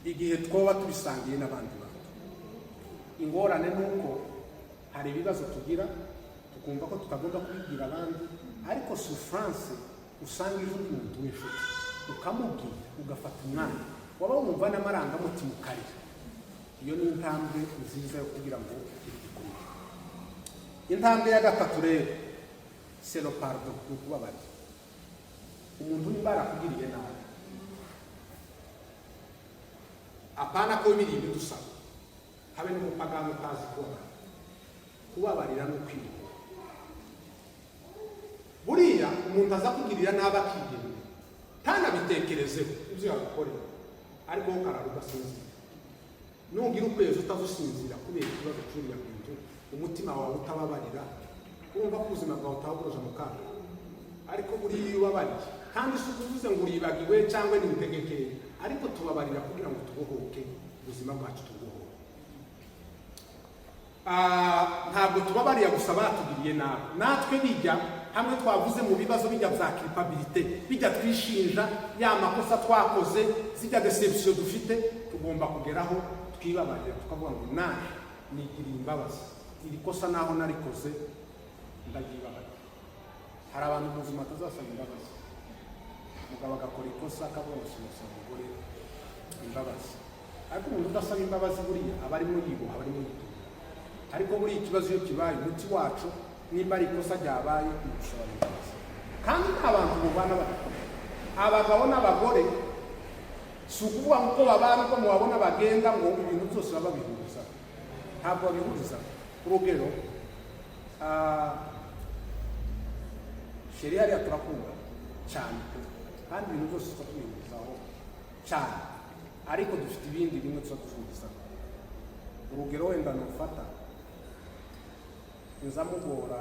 igihe twoba tubisangiye n'abandi bantu. Ingorane nuko hari ibibazo tugira tukumva ko tutagomba kubibwira abandi, ariko souffrance usanga undi muntu w'inshuti ukamubwira, ugafata umwanya waba wumva n'amarangamutima ukarira. Iyo ni intambwe nziza yo kugira ngo igikomere. Intambwe ya gatatu rero c'est le pardon, kubabarira umuntu niba arakugiriye nabi, apana ko birinda dusaba habe n'umupagano utazi kubabarira no kwiyubaha. Buriya umuntu aza kugirira nabi akigirira ntanabitekerezeho ibyo yagukorera, ariko wowe ukarara ugasinzira. Nungira ukwezi utazusinzira kubera ikibazo cy'uriya muntu, umutima wawe utababarira, urumva ko ubuzima bwawe utaburoje mu kaga. Ariko buriya iyo ubabariye, kandi si ukuvuze ngo uribagiwe cyangwa ni integekeye, ariko tubabarira kugira ngo tubohoke, ubuzima bwacu tubohoke. Ntabwo tubabariye gusa batugiriye nabi, natwe bijya hamwe twavuze mu bibazo bijya bya culpabilité, bijya twishinja ya makosa twakoze, zijya deception dufite, tugomba kugeraho twibabarira tukavuga ngo naje nigiriye imbabazi, iri kosa naho narikoze ndagibabarira. Hari abantu mu buzima tuzasaba imbabazi, umugabo agakora ikosa akavuga ngo simusaba umugore imbabazi, ariko umuntu udasaba imbabazi buriya aba arimo yiboha, aba arimo yitura. Ariko buriya ikibazo iyo kibaye, umuti wacu nimba ari ikosa ryabaye gusaba imbabazi. Kandi n'abantu mubana bakora, abagabo n'abagore, si ukuvuga ngo uko babana uko mubabona bagenda ngo ibintu byose baba babihuriza, ntabwo babihuriza. Urugero, sheri hariya turakunda cyane kandi ibintu byose tuba tubihurizaho cyane, ariko dufite ibindi bimwe tuba tuvurizaho. Urugero wenda nufata, nzamugora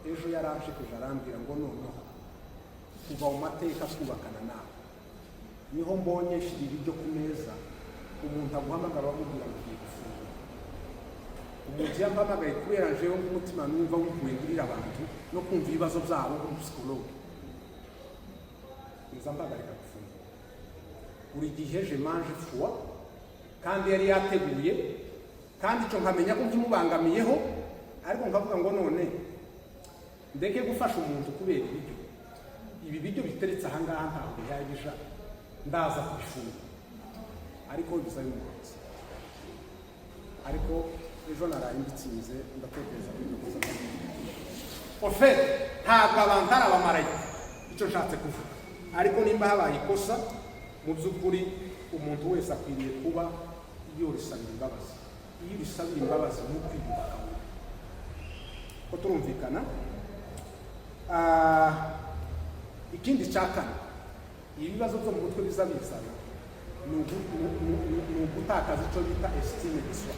ejo yaraje kuja arambwira ngo noneho kuva mu mateka twubakana nawe niho mbonye shira ibiryo ku meza, umuntu aguhamagara bamubwira ngo ugiye gufungura. Umuntu yampamagaye kubera jewe nk'umutima numva wuguye ngirira abantu no kumva ibibazo byabo nk'umusipsikologe, nzambagarika gufungura. Buri gihe je mange fois, kandi yari yateguye, kandi icyo nkamenya ko kimubangamiyeho, ariko nkavuga ngo none ndeke gufasha umuntu kubera ibiryo, ibi biryo biteretse ahangaha ntabwo bihagije, ndaza kubifungura, ariko bisaba umukozi. Ariko ejo naraye mbitsinze, ndatekereza ko ibyo kosa ofete ntabwo abantu ari abamarayika, icyo nshatse kuvuga. Ariko nimba habaye ikosa, mu by'ukuri umuntu wese akwiriye kuba yorisabira imbabazi. Iyo urisabira imbabazi n'ukwiyubaka ko turumvikana. Ikindi cya kane, ibibazo byo mu mutwe bizabizana ni ugutakaza icyo bita estime de soi,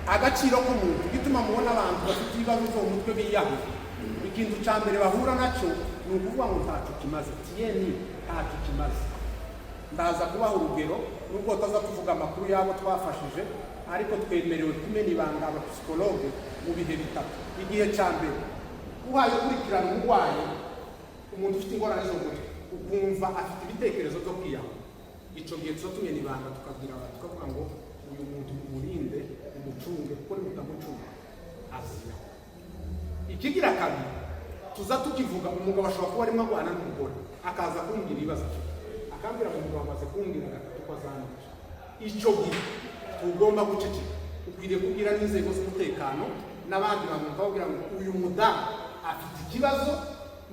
agaciro k'umuntu. Gituma mubona abantu bafite ibibazo byo mu mutwe biyahuye, ikintu cya mbere bahura nacyo ni ukuvuga ngo ntacyo kimaze, tiyeni ntacyo kimaze. Ndaza kubaha urugero, nubwo tutaza kuvuga amakuru yabo twafashije, ariko twemerewe kumena ibanga abapsikologe mu bihe bitatu. Igihe cya mbere, uhaye ukurikirana umurwayi, umuntu ufite ingorane zo mu mutwe, ukumva afite ibitekerezo byo kwiyahura, icyo gihe tuzatumye nibanda tukabwira abantu tukavuga ngo uyu muntu umurinde umucunge kuko nimutamucunga azira. Ikigira kabiri tuza tukivuga, umugabo ashobora kuba arimo agwana n'umugore akaza kumbwira ibibazo akambwira ngo umugabo amaze kumbwira gatatu ko azanyica, icyo gihe tugomba guceceka. Ukwiriye kubwira n'inzego z'umutekano n'abandi bantu bakabwira ngo uyu mudamu afite ikibazo,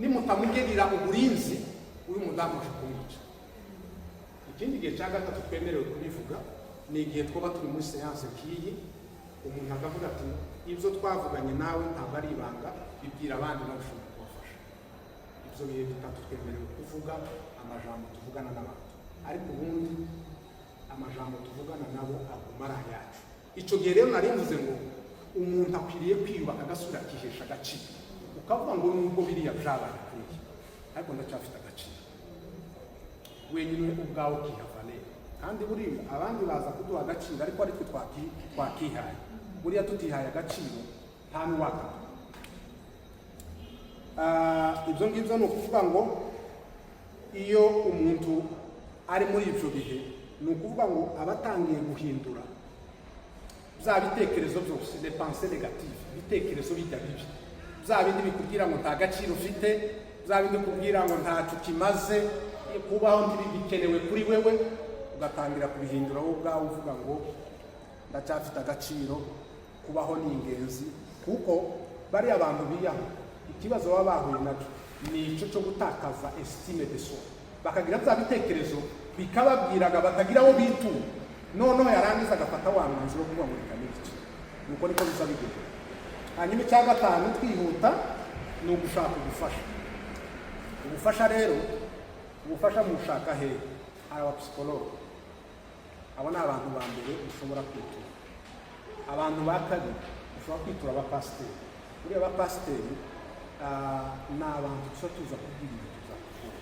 nimutamugerira uburinzi uyu mudamu ashobora kumwica. Ikindi gihe cya gatatu twemerewe kubivuga ni igihe twaba turi muri seanse nk'iyi, umuntu akavuga ati ibyo twavuganye nawe ntabwo ari ibanga, bibwira abandi nawe ushobora kubafasha. Ibyo bihe bitatu twemerewe kuvuga amajambo tuvugana n'abantu, ariko ubundi amajambo tuvugana nabo aguma ari ayacu. Icyo gihe rero nari mvuze ngo umuntu akwiriye kwiyubaka agasubira akihesha agaciro, ukavuga ngo nubwo biriya byabaye kuriya ariko ndacyafite agaciro, wenyine ubwawe ukihava neza. Kandi buriya abandi baza kuduha agaciro ariko ari twe twakihaye, buriya tutihaye agaciro nta n'uwakaba. Ibyo ngibyo ni ukuvuga ngo iyo umuntu ari muri ibyo bihe, ni ukuvuga ngo aba atangiye guhindura bya bitekerezo byose, les pensées négatives, ibitekerezo bijya bibi, bya bindi bikubwira ngo nta gaciro ufite, bya bindi bikubwira ngo ntacyo kimaze, kubaho ntibikenewe kuri wewe, ugatangira kubihindura wowe ubwawe uvuga ngo ndacyafite agaciro, kubaho ni ingenzi. Kuko bariya abantu biyaho ikibazo baba bahuye nacyo ni icyo cyo gutakaza estime de soi, bakagira bya bitekerezo bikababwiraga batagira aho bitura, noneho yarangiza agafata wa mwanzuro wo kuvuga ngo reka n'igice. Nuko niko biza bigenda. Hanyuma icya gatanu twihuta ni ugushaka ubufasha. Ubufasha rero, ubufasha mushaka hehe? Hari abapsikologe, abo ni abantu ba mbere ushobora kwitura. Abantu ba kabiri ushobora kwitura abapasiteri. Uriya abapasiteri ni abantu tuza tuza kubwira ibintu tuzakora,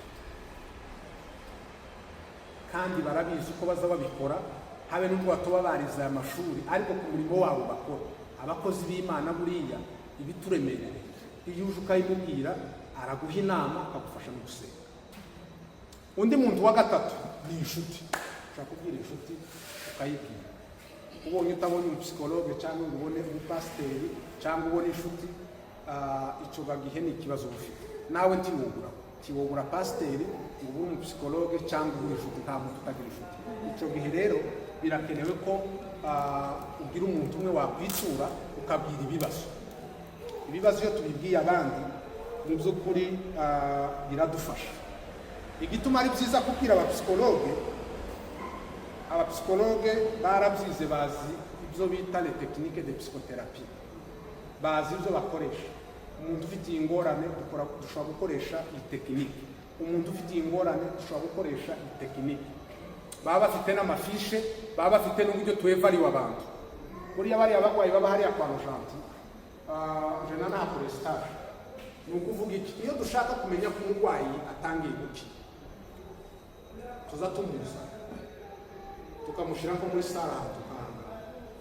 kandi barabizi uko baza babikora, habe n'ubwo batoba barize aya mashuri, ariko ku murimo wabo bakora. Abakozi b'Imana buriya ibituremerere, iyo uje ukayimubwira araguha inama akagufasha no gusenga. Undi muntu wa gatatu ni inshuti, ushaka kubwira inshuti ukayibwira. Ubonye utabonye umupsikologe cyangwa ngo ubone umupasiteri cyangwa ubone inshuti, icyo bagihe ni ikibazo ufite. Nawe ntiwogura pasiteri ngo ubone umupsikologe cyangwa ubone inshuti, nta muntu utagira inshuti. Icyo gihe rero birakenewe ko ugira umuntu umwe wakwitura ukabwira ibibazo. Ibibazo iyo tubibwiye abandi mu by'ukuri biradufasha. Igituma ari byiza kubwira abapsikologe barabyize, bazi ibyo bita les techniques de psychothérapie, bazi ibyo bakoresha. Umuntu ufite ingorane dushobora gukoresha iyi tekinike, umuntu ufite ingorane dushobora gukoresha iyi tekinike. Baba bafite n'amafishe, baba bafite n'uburyo tuevariwe abantu. Buriya bariya barwayi baba hariya kwa Rojanti, jena nakore stage, ni ukuvuga iki? Iyo dushaka kumenya ko umurwayi atangiye guki, tuza tumuza tukamushyira nko muri sara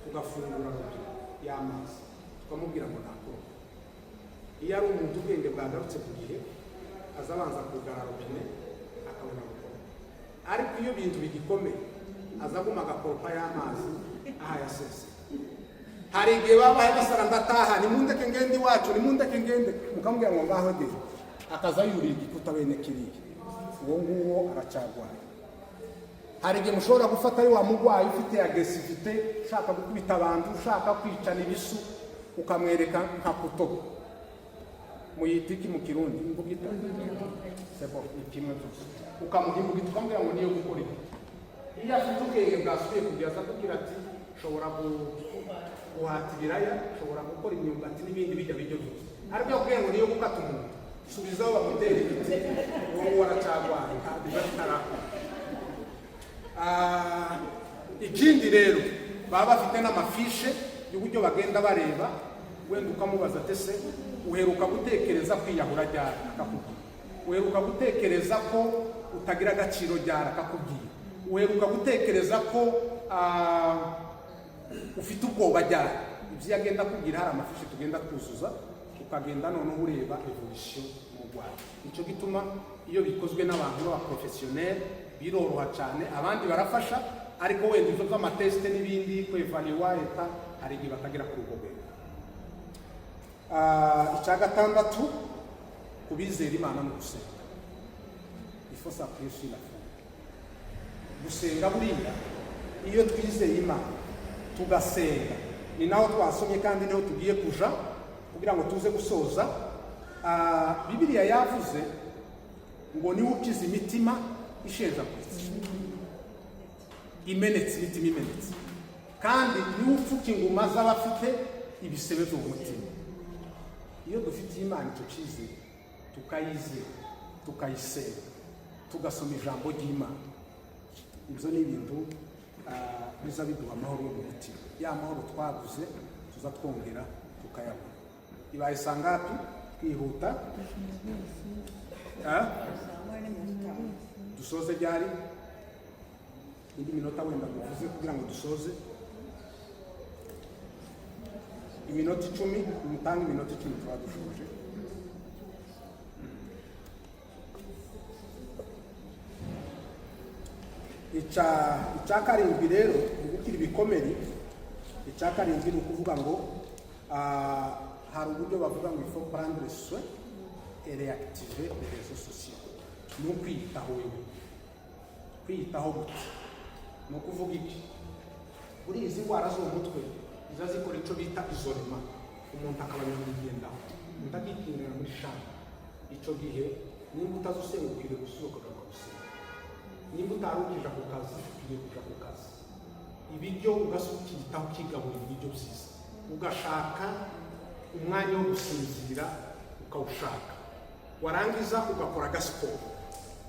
tugafungura robine y'amazi tukamubwira ngo ntakora. Iyo ari umuntu ubwenge bwagarutse ku gihe aza abanza kugara robine akabona gukora, ariko iyo bintu bigikomeye aza aguma agakoropa y'amazi aha yasese. Hari igihe baba basara ndataha, nimundeke ngende iwacu, nimundeke ngende, mukamubwira ngo ngaho de, akaza yuriye igikuta bene kiriya, uwo nguwo aracyarwaye. Hari igihe mushobora gufata ari wa murwayi ufite agresivite, ushaka gukubita abantu, ushaka kwicana ibisu, ukamwereka nka kutobo muyitiki mu Kirundi imbugita, sebo ikimwe cyose, ukamuha imbugita ukamubwira ngo niyo gukora iki. Iyo afite ubwenge bwasubiye kugira aza kugira ati ushobora guhata ibiraya, ushobora gukora imyumbati n'ibindi bijya biryo byose, ariko iyo akubwiye ngo niyo gukata umuntu, subizaho bamutera ibiti, uwo nguwo aracyarwaye biba bitarakora. Ikindi rero baba bafite n'amafishe y'uburyo bagenda bareba, wenda ukamubaza ati se uheruka gutekereza kwiyahura ryari? Akakubwira. Uheruka gutekereza ko utagira agaciro ryari? Akakubwira. Uheruka gutekereza ko ufite ubwoba ryari? Ibyo agenda kubwira, hari amafishe tugenda twuzuza, ukagenda noneho ureba evolution ubugwari. Nicyo gituma iyo bikozwe n'abantu b'abaprofesiyoneri biroroha cyane, abandi barafasha, ariko wenda ibyo by'amatesite n'ibindi kwevaliwa leta hari igihe batagera kuri ubwo rwego. Icya gatandatu, kubizera Imana no gusenga. Il faut s'appuyer sur la foi. Gusenga buriya iyo twizeye Imana tugasenga, ni naho twasomye kandi niho tugiye kuja kugira ngo tuze gusoza. Bibiliya yavuze ngo niwe ukiza imitima ishenjaguritse, imenetse, imitima imenetse, kandi niwe upfuka inguma z'abafite ibisebe byo mu mutima. Iyo dufitiye Imana icyo cyizere, tukayizera, tukayisenga, tugasoma ijambo ry'Imana, ibyo ni ibintu biza biduha amahoro yo mu mutima. Ya mahoro twabuze tuza twongera tukayabona. Ibaye saa ngapi? Twihuta. Dusoze ryari? Indi minota wenda muvuze kugira ngo dusoze. Iminota 10, mutanga iminota 10 tuba dushoje. Icya karindwi rero mu gukira ibikomere, icya karindwi ni ukuvuga ngo hari uburyo bavuga ngo il faut prendre soin et réactiver les réseaux sociaux. Ni ukwiyitaho wewe. Kwiyitaho gute? Ni ukuvuga iki? Buri izi ndwara zo mu mutwe ziza zikora icyo bita isolema, umuntu akaba yamwigendaho, umuntu akikinira muri shamba. Icyo gihe nimba utazusenga ukwiriye gusohoka ukagusenga, nimba utarukija ku kazi ukwiriye kuja ku kazi, ibiryo ugasukitaho ukigaburira ibiryo byiza, ugashaka umwanya wo gusinzira ukawushaka, warangiza ugakora agasiporo.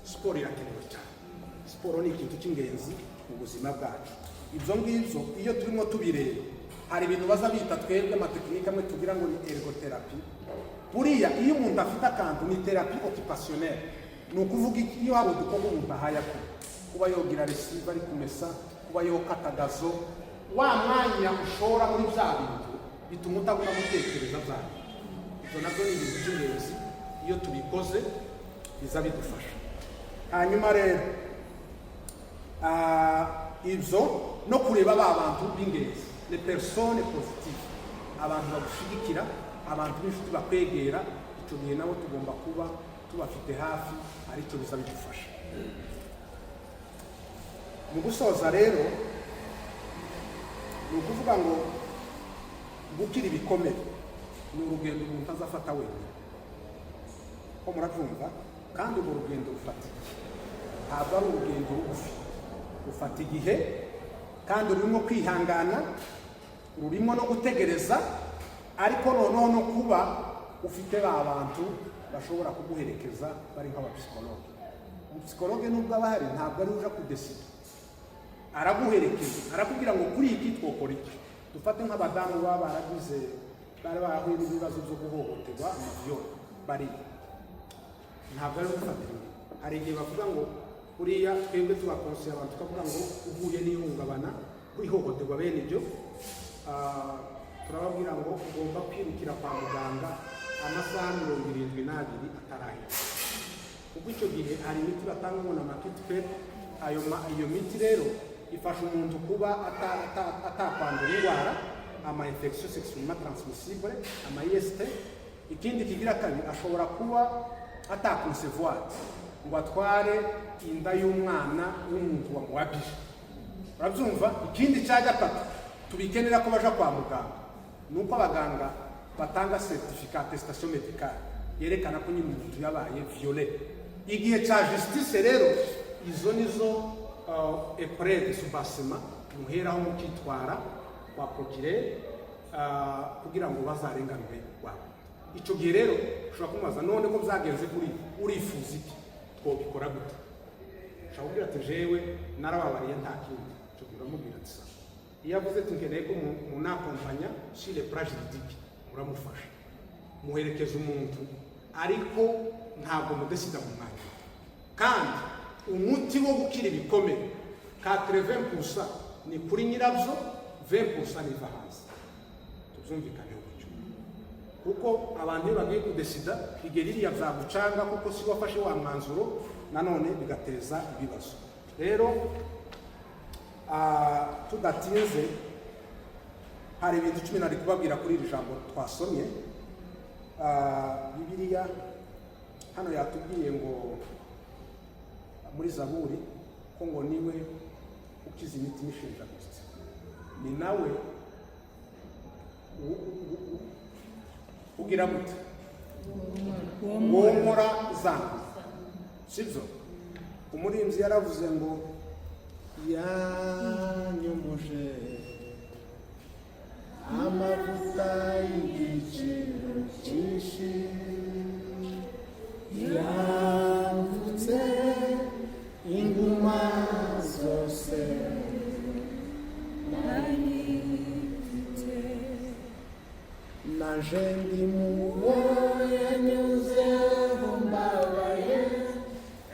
Siporo irakenewe cyane. Siporo ni ikintu cy'ingenzi mu buzima bwacu. Ibyo ngibyo iyo turimo tubireba, hari ibintu baza bita twebwe amatekinike amwe tugira ngo ni ergotherapy. Buriya iyo umuntu afite akantu ni therapy occupationnelle. Ni ukuvuga iyo hari udukorwa umuntu ahaye akora, kuba yogira receive ari kumesa, kuba yokata gazo, wa mwanya ushora muri bya bintu bituma utagura gutekereza bya bintu. Ibyo nabyo ni ibintu by'ingenzi, iyo tubikoze biza bidufasha. Hanyuma rero ibyo no kureba ba bantu b'ingenzi, les personnes positives, abantu bagushigikira, abantu b'inshuti bakwegera, icyo gihe nabo tugomba kuba tubafite hafi, aricyo biza bidufasha. Mu gusoza rero ni ukuvuga ngo gukira ibikomere ni urugendo umuntu azafata wenyine, ko murabyumva, kandi urwo rugendo rufata igihe, ntabwo ari urugendo rugufi, rufata igihe, kandi rurimo kwihangana, rurimo no gutegereza, ariko noneho no kuba ufite ba bantu bashobora kuguherekeza bari nk'abapsikologe. Umupsikologe nubwo aba ahari ntabwo ari uja kudesida, araguherekeza, arakubwira ngo kuri iki twokora iki. Dufate nk'abadamu baba bari barahuye n'ibibazo byo guhohoterwa, amaviyoni, bari ntabwo ari gufatira. Hari igihe bavuga ngo buriya twebwe tubakonsiye abantu tukavuga ngo uhuye n'ihungabana kwihohoterwa bene ibyo, turababwira ngo ugomba kwirukira kwa muganga amasaha 72 atarahera, kuko icyo gihe hari imiti batanga ngo na makitpe. Iyo miti rero ifasha umuntu kuba atakwandura indwara, ama infection sexuellement transmissible, ama IST. Ikindi kigira kabiri, ashobora kuba atakoncevoir ngo atware inda y'umwana w'umuntu wamuwabije. Urabyumva? Ikindi cya gatatu tubikenera ko baja kwa muganga, nuko abaganga batanga certificat attestation médicale yerekana ko nyine umuntu yabaye violé. Igihe cya justice rero, izo nizo épreuve de subasema muheraho mukitwara kwa procureur kugira ngo bazarenganure wabo. Icyo gihe rero ushobora kumubaza, none ko byagenze kuri urifuza iki, twobikora gute? Ushobora kugira ati jewe narababariye nta kindi. Icyo gihe uramubwira ati iyo avuze ati nkeneye ko munakompanya sur le plan juridique, uramufasha, muherekeza umuntu, ariko ntabwo mudesida mu mwanya. Kandi umuti wo gukira ibikomere 80% ni kuri nyirabyo, 20% niva hanze. Tubyumvikaneho gutyo. kuko abantu iyo bagiye kudesida bigera iriya byagucanga kuko si wafashe wa mwanzuro nanone bigateza ibibazo. Rero tudatinze, hari ibintu 10 nari kubabwira kuri iri jambo twasomye. Bibiliya hano yatubwiye ngo muri Zaburi ko ngo niwe ukiza imitima ishenjaguritse, ni nawe ugira gute womora zangu, sibyo? Umurinzi yaravuze ngo yanyumuje amavuta y'igiciro cyinshi, yavutse inguma zose naje ndi muwo yanyuzeho mbabaye,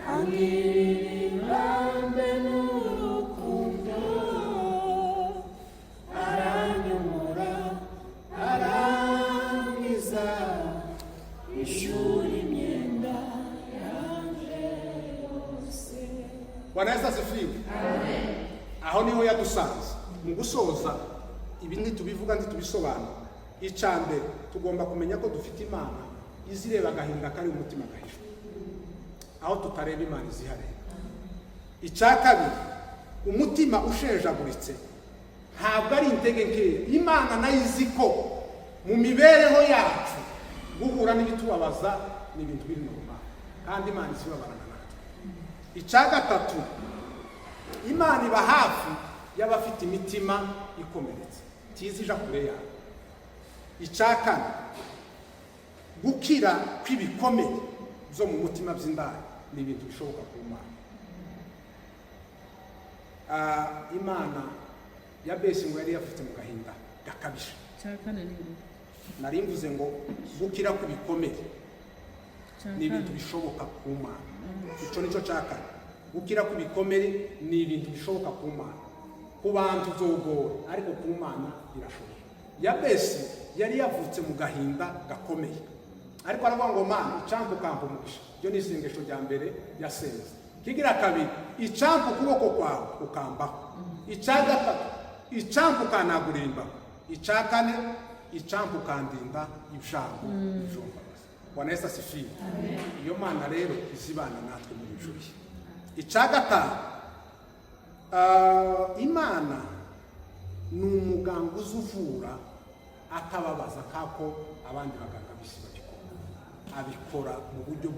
angirira mbe n'urukundo, aranyumura arangiza ishuri imyenda yanjye yose. Bwana Yesu asifiwe. Amen. Aho niho yadusanze. Mu gusoza ibi ntitubivuga ntitubisobanura. Icambere tugomba kumenya ko dufite Imana izireba agahinda kari umutima gahisho, aho tutareba Imana izihareba. Icakabiri, umutima ushenjaguritse ntabwo ari intege nkeya. Imana nayo izi ko mu mibereho yacu guhura n'ibitubabaza ni ibintu biri normal, kandi Imana izibabarana natwe. Icagatatu, Imana iba hafi y'abafite imitima ikomeretse, tizija kure yawe. Icakane, gukira kw'ibikomere byo mu mutima by'indani ni ibintu bishoboka ku Mana. Imana ya Besi ngo yari yafite mu gahinda gakabije. Icakane ni nari mvuze ngo gukira kw'ibikomere ni ibintu bishoboka ku Mana. Ico nico cakane, gukira kw'ibikomere ni ibintu bishoboka ku Mana. Ku bantu byogora, ariko ku Mana birashoboka. Ya Besi yari yavutse mu gahinda gakomeye, ariko aravuga ngo Mana icampa ukampa umugisha. Byo ni isengesho rya mbere yasenze. Kigira kabiri, icampa ukuboko kwawe ukambaho. Icagatatu, icampa ukanagurira imbaho. Icakane, icampa ukandinda ijambo ijomba. Bwana Yesu asifiwe. Iyo Mana rero izibana natwe mu ijuru. Icagatanu, Imana ni umuganga uzuvura atababaza kako abandi baganga bisi babikora. Abikora mu buryo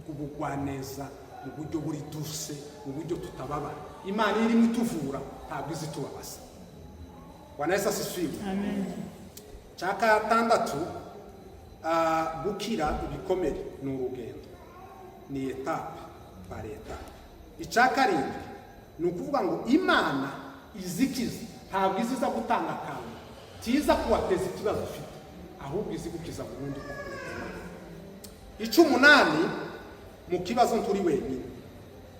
bw'ubugwaneza, mu buryo buri duse, mu buryo tutababara. Imana irimo ituvura ntabwo izi tubabaza. Bwana Yesu asifiwe. Amen. Cakatandatu, gukira ibikomere ni urugendo, ni etape par etape. Icakarindwi ni ukuvuga ngo Imana izikiza ntabwo iziza gutanga akantu tiza kuwateza ikibazo ufite, ahubwo izi gukiza burundu. Icumunani, mu kibazo nturi wenyine.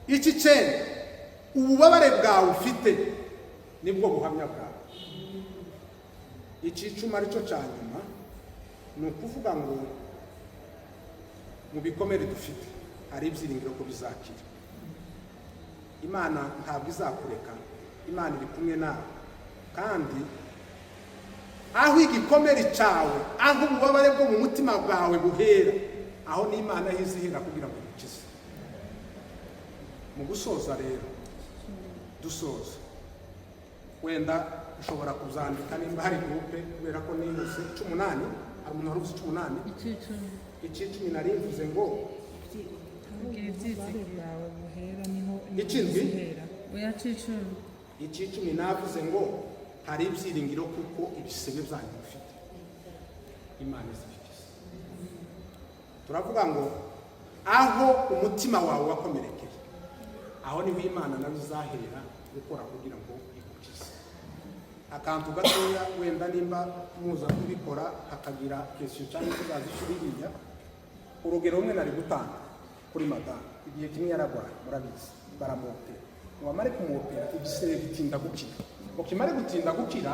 Icicenda, ububabare bwawe ufite nibwo buhamya bwawe. Icicuma arico cyanyuma ni ukuvuga ngo mu bikomere dufite hari ibyiringiro ko bizakira. Imana ntabwo izakureka, Imana iri kumwe nawe, kandi aho igikomere cyawe, aho ububabare bwo mu mutima bwawe buhera, aho ni Imana yizihera kugira ngo ikize. Mu gusoza rero, dusoza, wenda ushobora kuzandika nimba hari groupe kubera ko nihuse. 18, hari umuntu waruvuze 18. Icicumi nari mvuze ngo Icicumi navuze ngo hari ibyiringiro kuko ibisebe byanyu bifite Imana izikiza. Turavuga ngo aho umutima wawe wakomerekeye, aho niho Imana nayo izahera gukora kugira ngo igukize. Akantu gatoya wenda nimba muza kubikora hakagira question cyangwa tuzazishuririya. Urugero rumwe nari gutanga kuri madame, igihe kimwe yaragwaye, murabizi, baramopera. Wamare kumopera igisebe gitinda gukira. Ukimare gutinda gukira,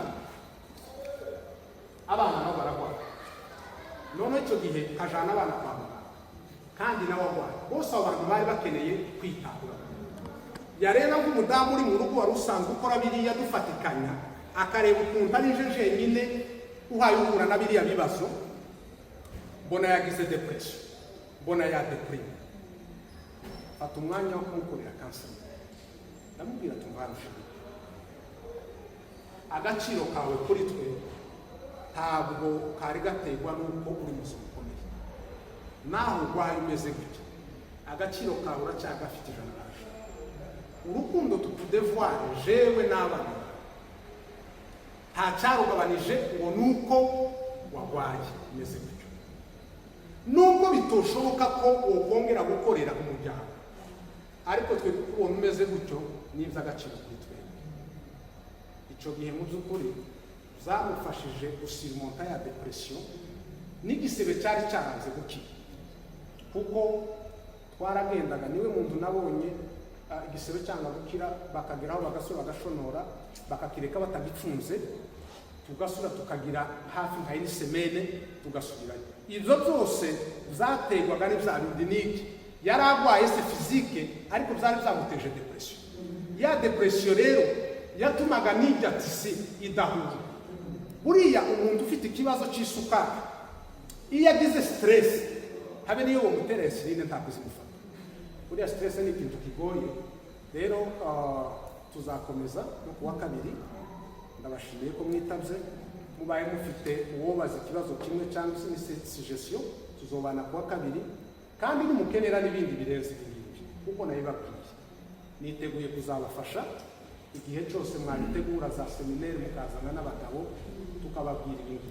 abana nabo baragwara. none icyo gihe kajana abana kwa muganga kandi n'abagwayi bose abo bantu bari bakeneye kwitabwaho. Yareba nk'umudamu uri mu rugo wari usanzwe ukora biriya dufatikanya, akareba ukuntu ari je jenyine uhaye uhura na biriya bibazo, mbona yagize depression, mbona yadeprime. Fata umwanya wo kumukorera counseling, ndamubwira tumvarusha agaciro kawe kuri twe ntabwo kari gaterwa n'uko uri muzima ukomeye, naho urwaye umeze gutya agaciro kawe uracyagafite ijana na ijana. Urukundo tukudevoire jewe n'abana nta cyarugabanije ngo nuko wagwaye umeze gutyo, nubwo bitoshoboka ko wokongera gukorera umuryango, ariko twe kubona umeze gutyo ni iby'agaciro kuri twe. Icyo gihe mu by'ukuri zamufashije gusimonta ya depression n'igisebe cyari cyaranze gukira, kuko twaragendaga niwe muntu nabonye igisebe cyangwa gukira bakageraho bagasura bagashonora bakakireka batagicunze, tugasura tukagira hafi nka iri semene tugasubirayo. Ibyo byose byaterwaga n'ibya bindi n'iki yari arwaye se fizike, ariko byari byamuteje depression. Ya depression rero yatumaga n'ijya tisi idahura. Buriya umuntu ufite ikibazo cy'isukari iyo yagize stress habe niyo wamutera insuline ntabwo zimufata. Buriya stress ni ikintu kigoye. Rero tuzakomeza no kuwa kabiri. Ndabashimiye ko mwitabye, mubaye mufite uwobaza ikibazo kimwe cyangwa se suggestion, tuzobana kuwa kabiri, kandi numukenera n'ibindi birenze ibindi kuko nabibabwiye niteguye kuzabafasha igihe cyose mwabitegura za seminaire mukazana n'abagabo tukababwira ibintu.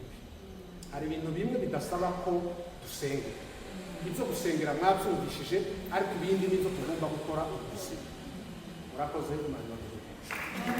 Hari ibintu bimwe bidasaba ko dusenga, ibyo gusengera mwabyumvishije, ariko ibindi nibyo tugomba gukora ubuzima. Murakoze, Imana ibahe.